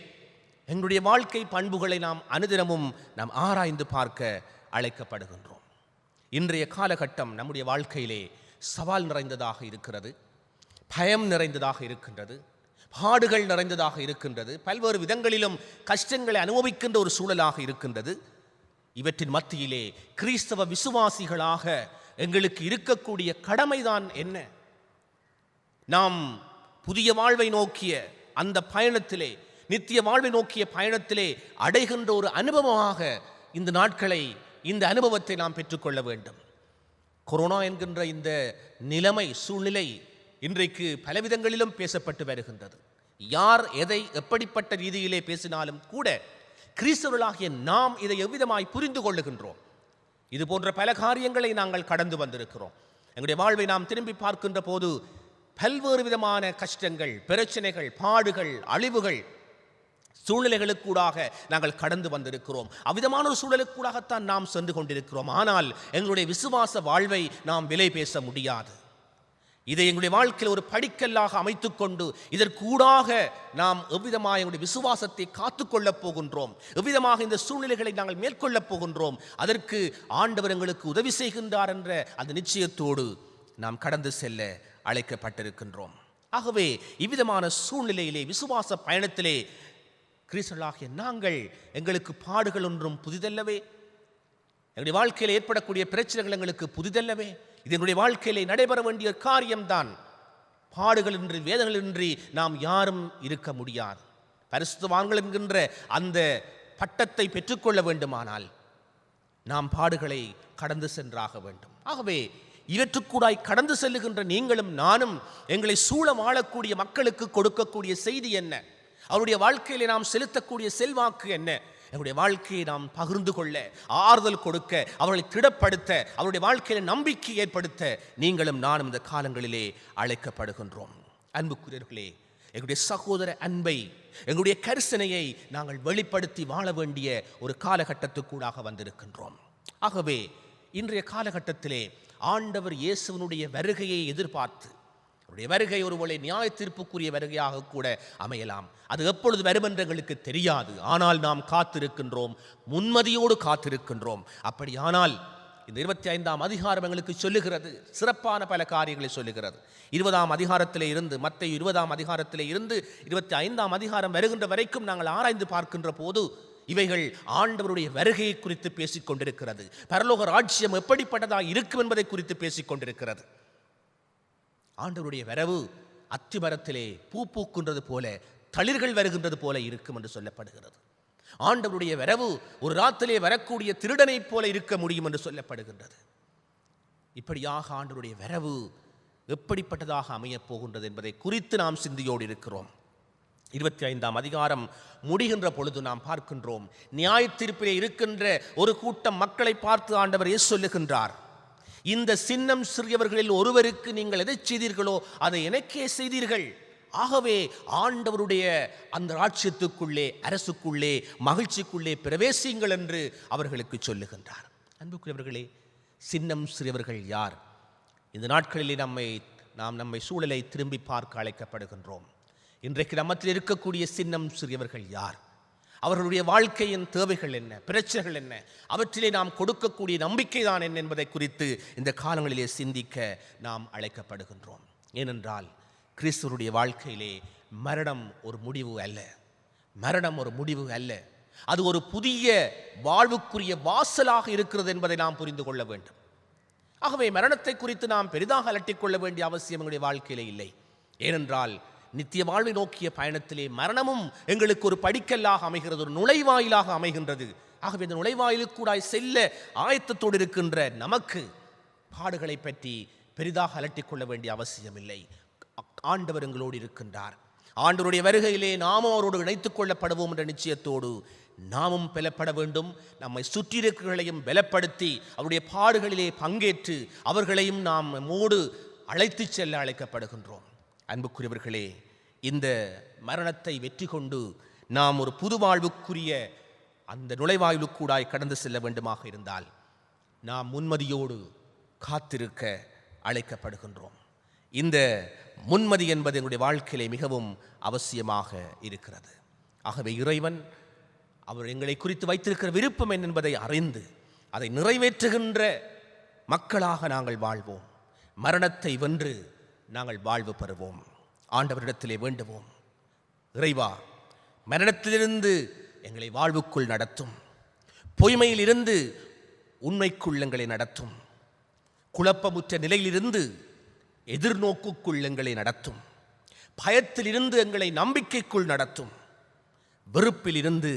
எங்களுடைய வாழ்க்கை பண்புகளை நாம் அனுதினமும் நாம் ஆராய்ந்து பார்க்க அழைக்கப்படுகின்றோம். இன்றைய காலகட்டம் நம்முடைய வாழ்க்கையிலே சவால் நிறைந்ததாக இருக்கிறது, பயம் நிறைந்ததாக இருக்கின்றது, பாடுகள் நிறைந்ததாக இருக்கின்றது, பல்வேறு விதங்களிலும் கஷ்டங்களை அனுபவிக்கின்ற ஒரு சூழலாக இருக்கின்றது. இவற்றின் மத்தியிலே கிறிஸ்தவ விசுவாசிகளாக எங்களுக்கு இருக்கக்கூடிய கடமைதான் என்ன? நாம் புதிய வாழ்வை நோக்கிய அந்த பயணத்திலே, நித்திய வாழ்வை நோக்கிய பயணத்திலே அடைகின்ற ஒரு அனுபவமாக இந்த நாட்களை, இந்த அனுபவத்தை நாம் பெற்றுக்கொள்ள வேண்டும். கொரோனா என்கின்ற இந்த நிலைமை, சூழ்நிலை இன்றைக்கு பலவிதங்களிலும் பேசப்பட்டு வருகின்றது. யார் எதை எப்படிப்பட்ட ரீதியிலே பேசினாலும் கூட கிறிஸ்தவர்களாகிய நாம் இதை எவ்விதமாய் புரிந்து கொள்ளுகின்றோம்? இது போன்ற பல காரியங்களை நாங்கள் கடந்து வந்திருக்கிறோம். எங்களுடைய வாழ்வை நாம் திரும்பி பார்க்கின்ற போது பல்வேறு விதமான கஷ்டங்கள், பிரச்சனைகள், பாடுகள், அழிவுகள், சூழ்நிலைகளுக்கூடாக நாங்கள் கடந்து வந்திருக்கிறோம். அவ்விதமான ஒரு சூழலுக்கூடாகத்தான் நாம் சென்று கொண்டிருக்கிறோம். ஆனால் எங்களுடைய விசுவாச வாழ்வை நாம் விலை பேச முடியாது. இதை எங்களுடைய வாழ்க்கையில் ஒரு படிக்கல்லாக அமைத்துக்கொண்டு இதற்கூடாக நாம் எவ்விதமாக எங்களுடைய விசுவாசத்தை காத்துக்கொள்ளப் போகின்றோம், எவ்விதமாக இந்த சூழ்நிலைகளை நாங்கள் மேற்கொள்ளப் போகின்றோம், அதற்கு ஆண்டவர் எங்களுக்கு உதவி செய்கின்றார் என்ற அந்த நிச்சயத்தோடு நாம் கடந்து செல்ல அழைக்கப்பட்டிருக்கின்றோம். ஆகவே இவ்விதமான சூழ்நிலையிலே, விசுவாச பயணத்திலே கிறிஸ்தவர்களாகிய நாங்கள், எங்களுக்கு பாடுகள் ஒன்றும் புதிதல்லவே, எங்களுடைய வாழ்க்கையில் ஏற்படக்கூடிய பிரச்சனைகள் எங்களுக்கு புதிதல்லவே. இது என்னுடைய வாழ்க்கையிலே நடைபெற வேண்டிய காரியம்தான். பாடுகளின்றி, வேதனைகளின்றி நாம் யாரும் இருக்க முடியாது. பரிசுத்தவான்கள் என்கின்ற அந்த பட்டத்தை பெற்றுக்கொள்ள வேண்டுமானால் நாம் பாடுகளை கடந்து சென்றாக வேண்டும். ஆகவே இவற்றுக்கூடாய் கடந்து செல்லுகின்ற நீங்களும் நானும் எங்களை சூழ வாழக்கூடிய மக்களுக்கு கொடுக்கக்கூடிய செய்தி என்ன? அவருடைய வாழ்க்கையிலே நாம் செலுத்தக்கூடிய செல்வாக்கு என்ன? அவருடைய வாழ்க்கையை நாம் பகிர்ந்து கொள்ள, ஆறுதல் கொடுக்க, அவர்களை திடப்படுத்த, அவருடைய வாழ்க்கையில நம்பிக்கை ஏற்படுத்த நீங்களும் நானும் இந்த காலங்களிலே அழைக்கப்படுகின்றோம். அன்புக்குரியவர்களே, எங்களுடைய சகோதர அன்பை, எங்களுடைய கரிசனையை நாங்கள் வெளிப்படுத்தி வாழ வேண்டிய ஒரு காலகட்டத்துக்கூடாக வந்திருக்கின்றோம். ஆகவே இன்றைய காலகட்டத்திலே ஆண்டவர் இயேசுவினுடைய வருகையை எதிர்பார்த்து, அவருடைய வருகை ஒருவேளை நியாய தீர்ப்புக்குரிய வருகையாக கூட அமையலாம். அது எப்பொழுது வரும் என்று எங்களுக்கு தெரியாது. ஆனால் நாம் காத்திருக்கின்றோம், முன்மதியோடு காத்திருக்கின்றோம். அப்படியானால் இந்த 25ஆம் அதிகாரம் எங்களுக்கு சொல்லுகிறது, சிறப்பான பல காரியங்களை சொல்லுகிறது. 20ஆம் அதிகாரத்திலே இருந்து, மத்தேயு 20ஆம் அதிகாரத்திலே இருந்து 25ஆம் அதிகாரம் வருகின்ற வரைக்கும் நாங்கள் ஆராய்ந்து பார்க்கின்ற போது இவைகள் ஆண்டவருடைய வருகையை குறித்து பேசிக் கொண்டிருக்கிறது. பரலோக ராஜ்யம் எப்படிப்பட்டதாக இருக்கும் என்பதை குறித்து பேசிக் கொண்டிருக்கிறது. ஆண்டவருடைய வரவு அத்திமரத்திலே பூ பூக்கின்றது போல, தளிர்கள் வருகின்றது போல இருக்கும் என்று சொல்லப்படுகிறது. ஆண்டவருடைய வரவு ஒரு ராத்திலே வரக்கூடிய திருடனைப் போல இருக்க முடியும் என்று சொல்லப்படுகின்றது. இப்படியாக ஆண்டவருடைய வரவு எப்படிப்பட்டதாக அமையப் போகின்றது என்பதை குறித்து நாம் சிந்தியோடு இருக்கிறோம். 25ஆம் அதிகாரம் முடிகின்ற பொழுது நாம் பார்க்கின்றோம், நியாயத்தீர்ப்பிலே இருக்கின்ற ஒரு கூட்டம் மக்களை பார்த்து ஆண்டவர் சொல்லுகின்றார், இந்த சின்னம் சிறியவர்களில் ஒருவருக்கு நீங்கள் எதை செய்தீர்களோ அதை எனக்கே செய்தீர்கள். ஆகவே ஆண்டவருடைய அந்த ராஜ்யத்துக்குள்ளே, அரசுக்குள்ளே, மகிழ்ச்சிக்குள்ளே பிரவேசியுங்கள் என்று அவர்களுக்கு சொல்லுகின்றார். அன்புக்குரியவர்களே, சின்னம் சிறியவர்கள் யார்? இந்த நாட்களிலே நம்மை சூழலை திரும்பி பார்க்க அழைக்கப்படுகின்றோம். இன்றைக்கு நம்மத்தில் இருக்கக்கூடிய சின்னம் சிறியவர்கள் யார்? அவர்களுடைய வாழ்க்கையின் தேவைகள் என்ன, பிரச்சனைகள் என்ன, அவற்றிலே நாம் கொடுக்கக்கூடிய நம்பிக்கை தான் என்ன என்பதை குறித்து இந்த காலங்களிலே சிந்திக்க நாம் அழைக்கப்படுகின்றோம். ஏனென்றால் கிறிஸ்துவனுடைய வாழ்க்கையிலே மரணம் ஒரு முடிவு அல்ல. மரணம் ஒரு முடிவு அல்ல, அது ஒரு புதிய வாழ்வுக்குரிய வாசலாக இருக்கிறது என்பதை நாம் புரிந்து கொள்ள வேண்டும். ஆகவே மரணத்தை குறித்து நாம் பெரிதாக அலட்டிக்கொள்ள வேண்டிய அவசியம் எங்களுடைய வாழ்க்கையிலே இல்லை. ஏனென்றால் நித்திய வாழ்வை நோக்கிய பயணத்திலே மரணமும் எங்களுக்கு ஒரு படிக்கல்லாக அமைகிறது, ஒரு நுழைவாயிலாக அமைகின்றது. ஆகவே இந்த நுழைவாயிலுக்கூடாய் செல்ல ஆயத்தத்தோடு இருக்கின்ற நமக்கு பாடுகளை பற்றி பெரிதாக அலட்டிக்கொள்ள வேண்டிய அவசியம் இல்லை. ஆண்டவர் எங்களோடு இருக்கின்றார். ஆண்டவருடைய வருகையிலே நாமும் அவரோடு இணைத்துக் கொள்ளப்படுவோம் என்ற நிச்சயத்தோடு நாமும் பலப்பட வேண்டும். நம்மை சுற்றியிருக்கிறவர்களையும் பலப்படுத்தி அவருடைய பாடுகளிலே பங்கேற்று அவர்களையும் நாம் நம்மோடு அழைத்து செல்ல அழைக்கப்படுகின்றோம். அன்புக்குரியவர்களே, இந்த மரணத்தை வெற்றி கொண்டு நாம் ஒரு புது வாழ்வுக்குரிய அந்த நுழைவாயிலுக்கூடாய் கடந்து செல்ல வேண்டுமாக இருந்தால் நாம் முன்மதியோடு காத்திருக்க அழைக்கப்படுகின்றோம். இந்த முன்மதி என்பது எங்களுடைய வாழ்க்கையிலே மிகவும் அவசியமாக இருக்கிறது. ஆகவே இறைவன் அவர் எங்களை குறித்து வைத்திருக்கிற விருப்பம் என்ன என்பதை அறிந்து அதை நிறைவேற்றுகின்ற மக்களாக நாங்கள் வாழ்வோம். மரணத்தை வென்று நாங்கள் வாழ்வு பெறுவோம். ஆண்டவரிடத்திலே வேண்டுவோம், இறைவா, மரணத்திலிருந்து எங்களை வாழ்வுக்குள் நடத்தும், பொய்மையில் இருந்து உண்மைக்குள் எங்களை நடத்தும், குழப்பமுற்ற நிலையிலிருந்து எதிர்நோக்குக்குள் எங்களை நடத்தும், பயத்திலிருந்து எங்களை நம்பிக்கைக்குள் நடத்தும், வெறுப்பில் இருந்து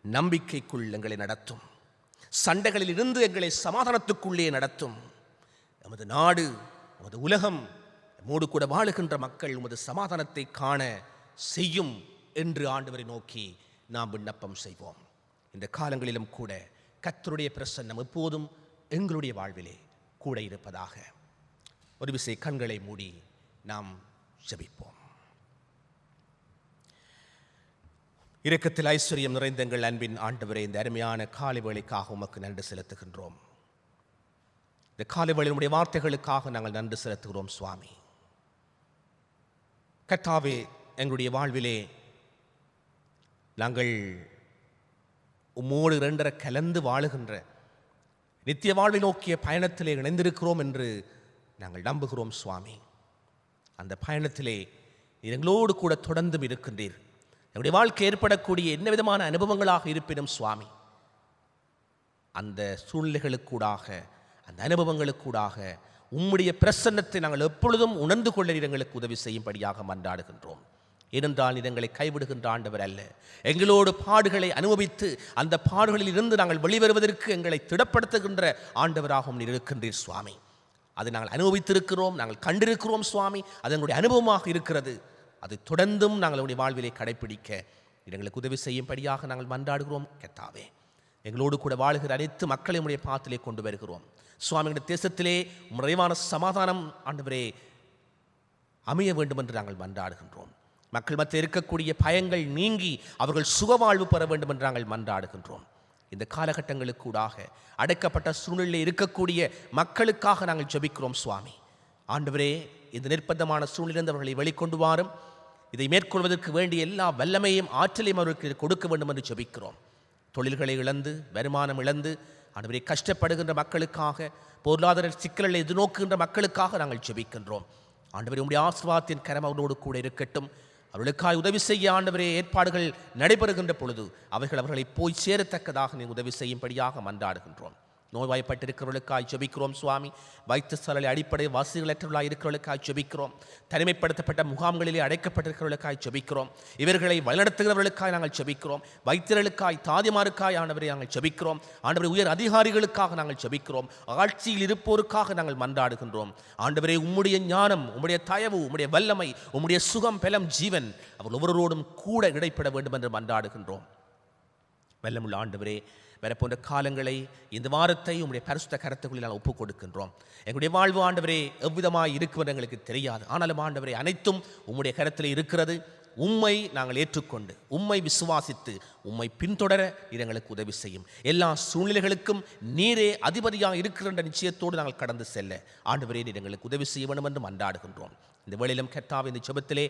நம்பிக்கைக்குள் எங்களை நடத்தும், சண்டைகளில் இருந்து எங்களை சமாதானத்துக்குள்ளே நடத்தும். நமது நாடு, நமது உலகம், நம்மோடு கூட வாழுகின்ற மக்கள் உமது சமாதானத்தை காண செய்யும் என்று ஆண்டவரை நோக்கி நாம் விண்ணப்பம் செய்வோம். இந்த காலங்களிலும் கூட கர்த்தருடைய பிரசன்னம் எப்போதும் எங்களுடைய வாழ்விலே கூட இருப்பதாக. ஒரு விசை கண்களை மூடி நாம் ஜெபிப்போம். இரக்கத்தில் ஐஸ்வர்யம் நிறைந்த எங்கள் அன்பின் ஆண்டவரே, இந்த அருமையான காலை வேளைக்காக உமக்கு நன்றி செலுத்துகின்றோம். இந்த காலை வேளையினுடைய வார்த்தைகளுக்காக நாங்கள் நன்றி செலுத்துகிறோம் சுவாமி. கர்த்தாவே, எங்களுடைய வாழ்விலே நாங்கள் உம்மோடு இரண்டரை கலந்து வாழுகின்ற நித்திய வாழ்வை நோக்கிய பயணத்திலே இணைந்திருக்கிறோம் என்று நாங்கள் நம்புகிறோம் சுவாமி. அந்த பயணத்திலே எங்களோடு கூட தொடர்ந்தும் இருக்கின்றீர். என்னுடைய வாழ்க்கை ஏற்படக்கூடிய என்ன விதமான அனுபவங்களாக இருப்பினும் சுவாமி, அந்த சூழ்நிலைகளுக்கூடாக, அந்த அனுபவங்களுக்கூடாக உம்முடைய பிரசன்னத்தை நாங்கள் எப்பொழுதும் உணர்ந்து கொள்ள எங்களுக்கு உதவி செய்யும்படியாக மன்றாடுகின்றோம். ஏனென்றால் நீர் எங்களை கைவிடுகின்ற ஆண்டவர் அல்ல. எங்களோடு பாடுகளை அனுபவித்து அந்த பாடுகளில் இருந்து நாங்கள் வெளிவருவதற்கு எங்களை திடப்படுத்துகின்ற ஆண்டவராகவும் நீர் இருக்கின்றீர் சுவாமி. அதை நாங்கள் அனுபவித்திருக்கிறோம், நாங்கள் கண்டிருக்கிறோம் சுவாமி. அது எங்களுடைய அனுபவமாக இருக்கிறது. அதை தொடர்ந்தும் நாங்களுடைய வாழ்விலே கடைப்பிடிக்க எங்களுக்கு உதவி செய்யும்படியாக நாங்கள் மன்றாடுகிறோம். கர்த்தாவே, எங்களோடு கூட வாழ்கிற அனைத்து மக்களையும் உடைய பாத்திலே கொண்டு வருகிறோம் சுவாமி. எங்களுடைய தேசத்திலே நிறைவான சமாதானம் ஆண்டவரே அமைய வேண்டும் என்று நாங்கள் மன்றாடுகின்றோம். மக்கள் மத்தியில் இருக்கக்கூடிய பயங்கள் நீங்கி அவர்கள் சுகவாழ்வு பெற வேண்டும் என்று நாங்கள் மன்றாடுகின்றோம். இந்த காலகட்டங்களுக்கூடாக அடைக்கப்பட்ட சூழ்நிலையில் இருக்கக்கூடிய மக்களுக்காக நாங்கள் ஜெபிக்கிறோம் சுவாமி. ஆண்டவரே, இந்த நிர்பந்தமான சூழ்நிலையிலிருந்து அவர்களை வெளிக்கொண்டு வாரும். இதை மேற்கொள்வதற்கு வேண்டிய எல்லா வல்லமையும் ஆற்றலையும் அவர்களுக்கு கொடுக்க வேண்டும் என்று ஜெபிக்கிறோம். தொழில்களை இழந்து, வருமானம் இழந்து ஆண்டவரே கஷ்டப்படுகின்ற மக்களுக்காக, பொருளாதார சிக்கல்களை எதிர்நோக்குகின்ற மக்களுக்காக நாங்கள் ஜெபிக்கின்றோம். ஆண்டவரே, உம்முடைய ஆசீர்வாதத்தின் கரம் அவர்களோடு கூட இருக்கட்டும். அவர்களுக்காய் உதவி செய்ய ஆண்டவரே ஏற்பாடுகள் நடைபெறுகின்ற பொழுது அவர்களை போய் சேரத்தக்கதாக நீ உதவி செய்யும்படியாக மன்றாடுகின்றோம். நோய்வாய்ப்பட்டிருக்கிறவர்களுக்காய் ஜெபிக்கிறோம் சுவாமி. வைத்தியசாலை அடிப்படை வசதிகளற்றவர்களாக இருக்கிறவர்களுக்காய் ஜெபிக்கிறோம். தனிமைப்படுத்தப்பட்ட முகாம்களிலே அடைக்கப்பட்டிருக்கிறவர்களுக்காய் ஜெபிக்கிறோம். இவர்களை வழிநடத்துகிறவர்களுக்காய் நாங்கள் ஜெபிக்கிறோம். வைத்தியர்களுக்காய், தாதிமாருக்காய் ஆண்டவரை நாங்கள் ஜெபிக்கிறோம். ஆண்டவரை உயர் அதிகாரிகளுக்காக நாங்கள் ஜெபிக்கிறோம். ஆட்சியில் இருப்போருக்காக நாங்கள் மன்றாடுகின்றோம். ஆண்டவரே, உம்முடைய ஞானம், உம்முடைய தயவு, உம்முடைய வல்லமை, உம்முடைய சுகம், பெலம், ஜீவன் அவர் ஒவ்வொருவரோடும் கூட இடைப்பட வேண்டும் என்று மன்றாடுகின்றோம். வல்லமுள்ள ஆண்டவரே, வரப்போன்ற காலங்களை, இந்த வாரத்தை உம்முடைய பரிசுத்த கரத்துக்குள்ளே நாங்கள் ஒப்புக் கொடுக்கின்றோம். எங்களுடைய வாழ்வு ஆண்டவரே எவ்விதமாக இருக்கும் என்று எங்களுக்கு தெரியாது. ஆனாலும் ஆண்டவரே, அனைத்தும் உம்முடைய கரத்தில் இருக்கிறது. உம்மை நாங்கள் ஏற்றுக்கொண்டு, உம்மை விசுவாசித்து, உம்மை பின்தொடர நீர் எங்களுக்கு உதவி செய்யும். எல்லா சூழ்நிலைகளுக்கும் நீரே அதிபதியாக இருக்கிற நிச்சயத்தோடு நாங்கள் கடந்து செல்ல ஆண்டவரே நீர் எங்களுக்கு உதவி செய்ய வேண்டும் என்று மன்றாடுகின்றோம். இந்த வேளையிலும் கர்த்தாவே, இந்த ஜெபத்திலே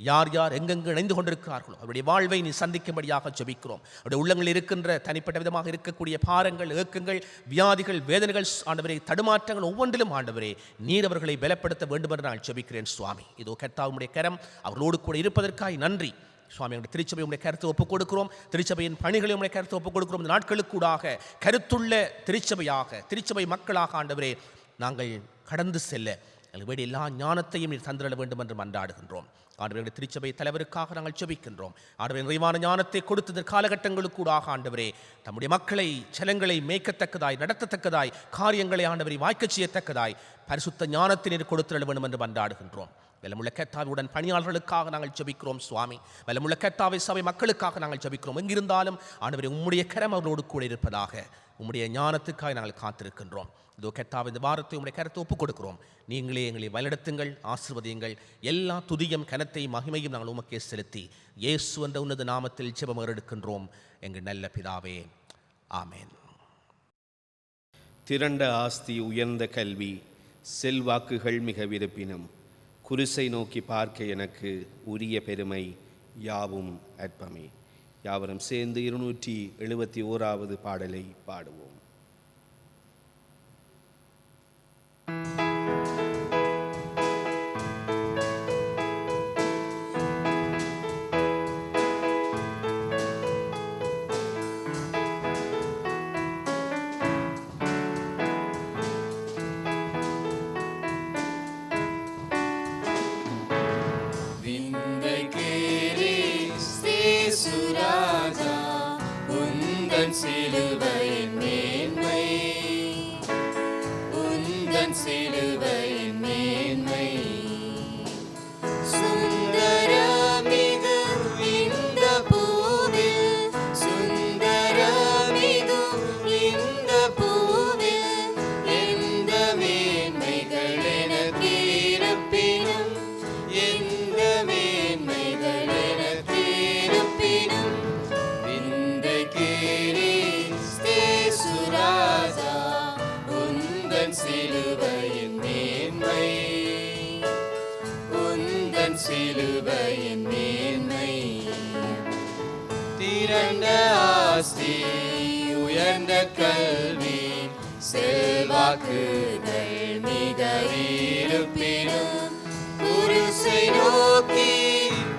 யார் யார் எங்கெங்கு இணைந்து கொண்டிருக்கிறார்களோ அவருடைய வாழ்வை நீ சந்திக்கும்படியாக ஜெபிக்கிறோம். அவருடைய உள்ளங்களில் இருக்கின்ற தனிப்பட்ட விதமாக இருக்கக்கூடிய பாரங்கள், ஏக்கங்கள், வியாதிகள், வேதனைகள், ஆண்டவரே தடுமாற்றங்கள் ஒவ்வொன்றிலும் ஆண்டவரே நீர் அவர்களை பலப்படுத்த வேண்டும் என்று நான் ஜெபிக்கிறேன் சுவாமி. இதோ கர்த்தாவுடைய கரம் அவர்களோடு கூட இருப்பதற்காய் நன்றி சுவாமி. அவருடைய திருச்சபை உடைய கருத்தை ஒப்புக் கொடுக்கிறோம். திருச்சபையின் பணிகளை உடைய கருத்தை ஒப்புக் கொடுக்கிறோம். இந்த நாட்களுக்கூடாக கருத்துள்ள திருச்சபையாக, திருச்சபை மக்களாக ஆண்டவரே நாங்கள் கடந்து செல்ல வேண்டிய எல்லா ஞானத்தையும் நீர் தந்திரள வேண்டும் என்று மன்றாடுகின்றோம். ஆண்டவருடைய திருச்சபை தலைவருக்காக நாங்கள் ஜெபிக்கின்றோம். ஆண்டவரை நிறைவான ஞானத்தை கொடுத்த காலகட்டங்களுக்கூடாக ஆண்டவரே தம்முடைய மக்களை, சலங்களை மேய்க்கத்தக்கதாய், நடத்தத்தக்கதாய், காரியங்களை ஆண்டவரை வாய்க்கச் செய்யத்தக்கதாய் பரிசுத்த ஞானத்தை நீர் கொடுத்திட வேண்டும் என்று மன்றாடுகின்றோம். வெள்ளமுள்ள கர்த்தாவுடன் பணியாளர்களுக்காக நாங்கள் ஜெபிக்கிறோம் சுவாமி. வெள்ளமுள்ள கர்த்தாவை சபை மக்களுக்காக நாங்கள் ஜெபிக்கிறோம். எங்கிருந்தாலும் ஆண்டவரே உம்முடைய கரம் அவர்களோடு கூட இருப்பதாக உம்முடைய ஞானத்துக்காக நாங்கள் காத்திருக்கின்றோம். இதோ கர்த்தாவே, இந்த வாரத்தை உம்முடைய கரத்தை ஒப்புக் கொடுக்கிறோம். நீங்களே எங்களை வழிநடத்துங்கள், ஆசீர்வதியுங்கள். எல்லா துதியும், கனத்தையும், மகிமையும் நாங்கள் உமக்கே செலுத்தி இயேசு என்ற உன்னத நாமத்தில் ஜெபம் எடுக்கின்றோம் எங்கள் நல்ல பிதாவே, ஆமேன். திரண்ட ஆஸ்தி, உயர்ந்த கல்வி, செல்வாக்குகள் மிக விருப்பினும் குருசை நோக்கி பார்க்க எனக்கு உரிய பெருமை யாவும் அற்பமே. யாவரும் சேர்ந்து 271வது பாடலை பாடுவோம். சிலுவையின் மேன்மை, உந்தன் சிலுவையின் மேன்மை, சுந்தரமிகு இந்த பூவில், சுந்தரமிகு இந்த பூவில், எந்த மேன்மைகள் எனக்கு இருப்பினும், எந்த மேன்மைகள் எனக்கு இருப்பினும், சிலுவையின் மேன்மை, உந்தன் சிலுவையின் மேன்மை, திரண்ட ஆஸ்தி, உயர்ந்த கல்வி, செல்வாக்குகள் மிக இருப்பினும் குருசை நோக்கி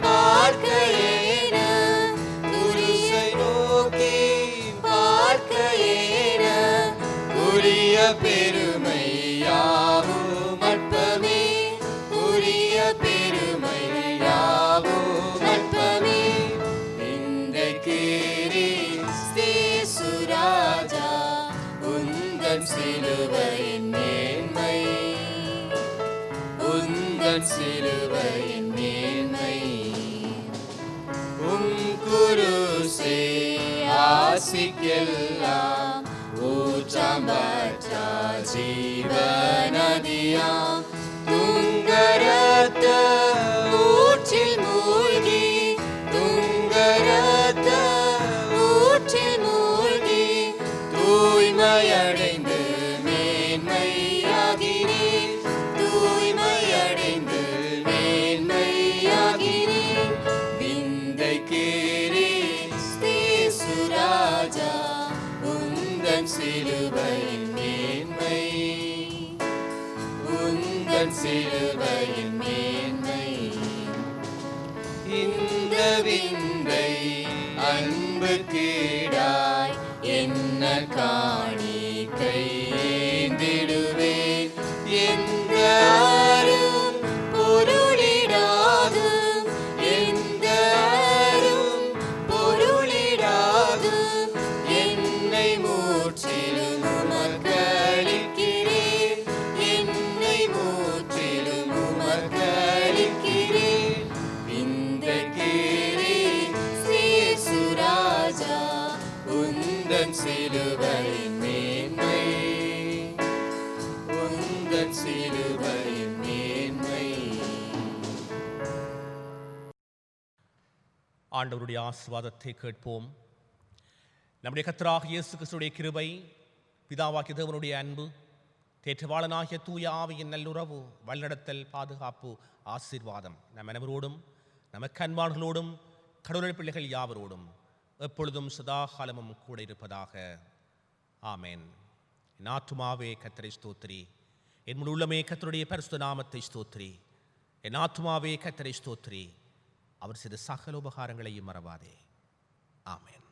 பார்க்கையேன, குருசை நோக்கி பார்க்கையேன, உரிய பெருமை யாவும் அற்பமே, உரிய பெருமை யாவும் அற்பமே, இன்றைக்கு கிறிஸ்து ராஜா, உந்தன் சிலுவையின் மேன்மை, உந்தன் சிலுவையின் மேன்மை, குருசே ஆசிக்கெல்லாம் ஊற்றம்பற்ற ஜீவநதியாம், துங்கரத்த ஊற்றில் மூழ்கி, துங்கரத்த ஊற்றில் மூழ்கி, தூய்மையடைந்து மேன்மையாகிறேன், தூய்மையடைந்து மேன்மையாகிறேன், விந்தை கிறிஸ்து ராஜா, உந்தன் சிலுவையின் மேன்மை, உந்தன் சிலுவையின் மேன்மை, விந்தை அன்பு கீடாய் என்ன காணிக்கை ஏந்திடுவேன் எந்த அரும் பொருளிடாது எந்த அரும் பொருளிடாது என்னை முற்றிலும் உமக்களிக்கிறேன் என்னை முற்றிலும் உமக்களிக்கிறேன் விந்தைக்கீரே சேசுராஜா உந்தன் சிலுவையின் மேன்மை உந்தன் சிலுவையின் மேன்மை. ஆண்டவருடைய ஆசீர்வாதத்தை கேட்போம். நம்முடைய கர்த்தராகிய இயேசு கிறிஸ்துவின் கிருபை, பிதாவாகிய தேவனுடைய அன்பு, தேற்றவாளனாகிய தூய ஆவியின் நல்லுறவு, வழிநடத்தல், பாதுகாப்பு, ஆசீர்வாதம் நம் அனைவரோடும் நமக்கு அன்பாளர்களோடும் கடவுள் பிள்ளைகள் யாவரோடும் எப்பொழுதும் சதா காலமும் கூட இருப்பதாக. ஆமேன். என் ஆத்துமாவே கர்த்தரை ஸ்தோத்திரி, என் முழு உள்ளமே கர்த்தருடைய பரிசுத்த நாமத்தை ஸ்தோத்திரி. என் ஆத்துமாவே கர்த்தரை ஸ்தோத்திரி, அவர் செய்த சகல உபகாரங்களையும் மறவாதே. ஆமேன்.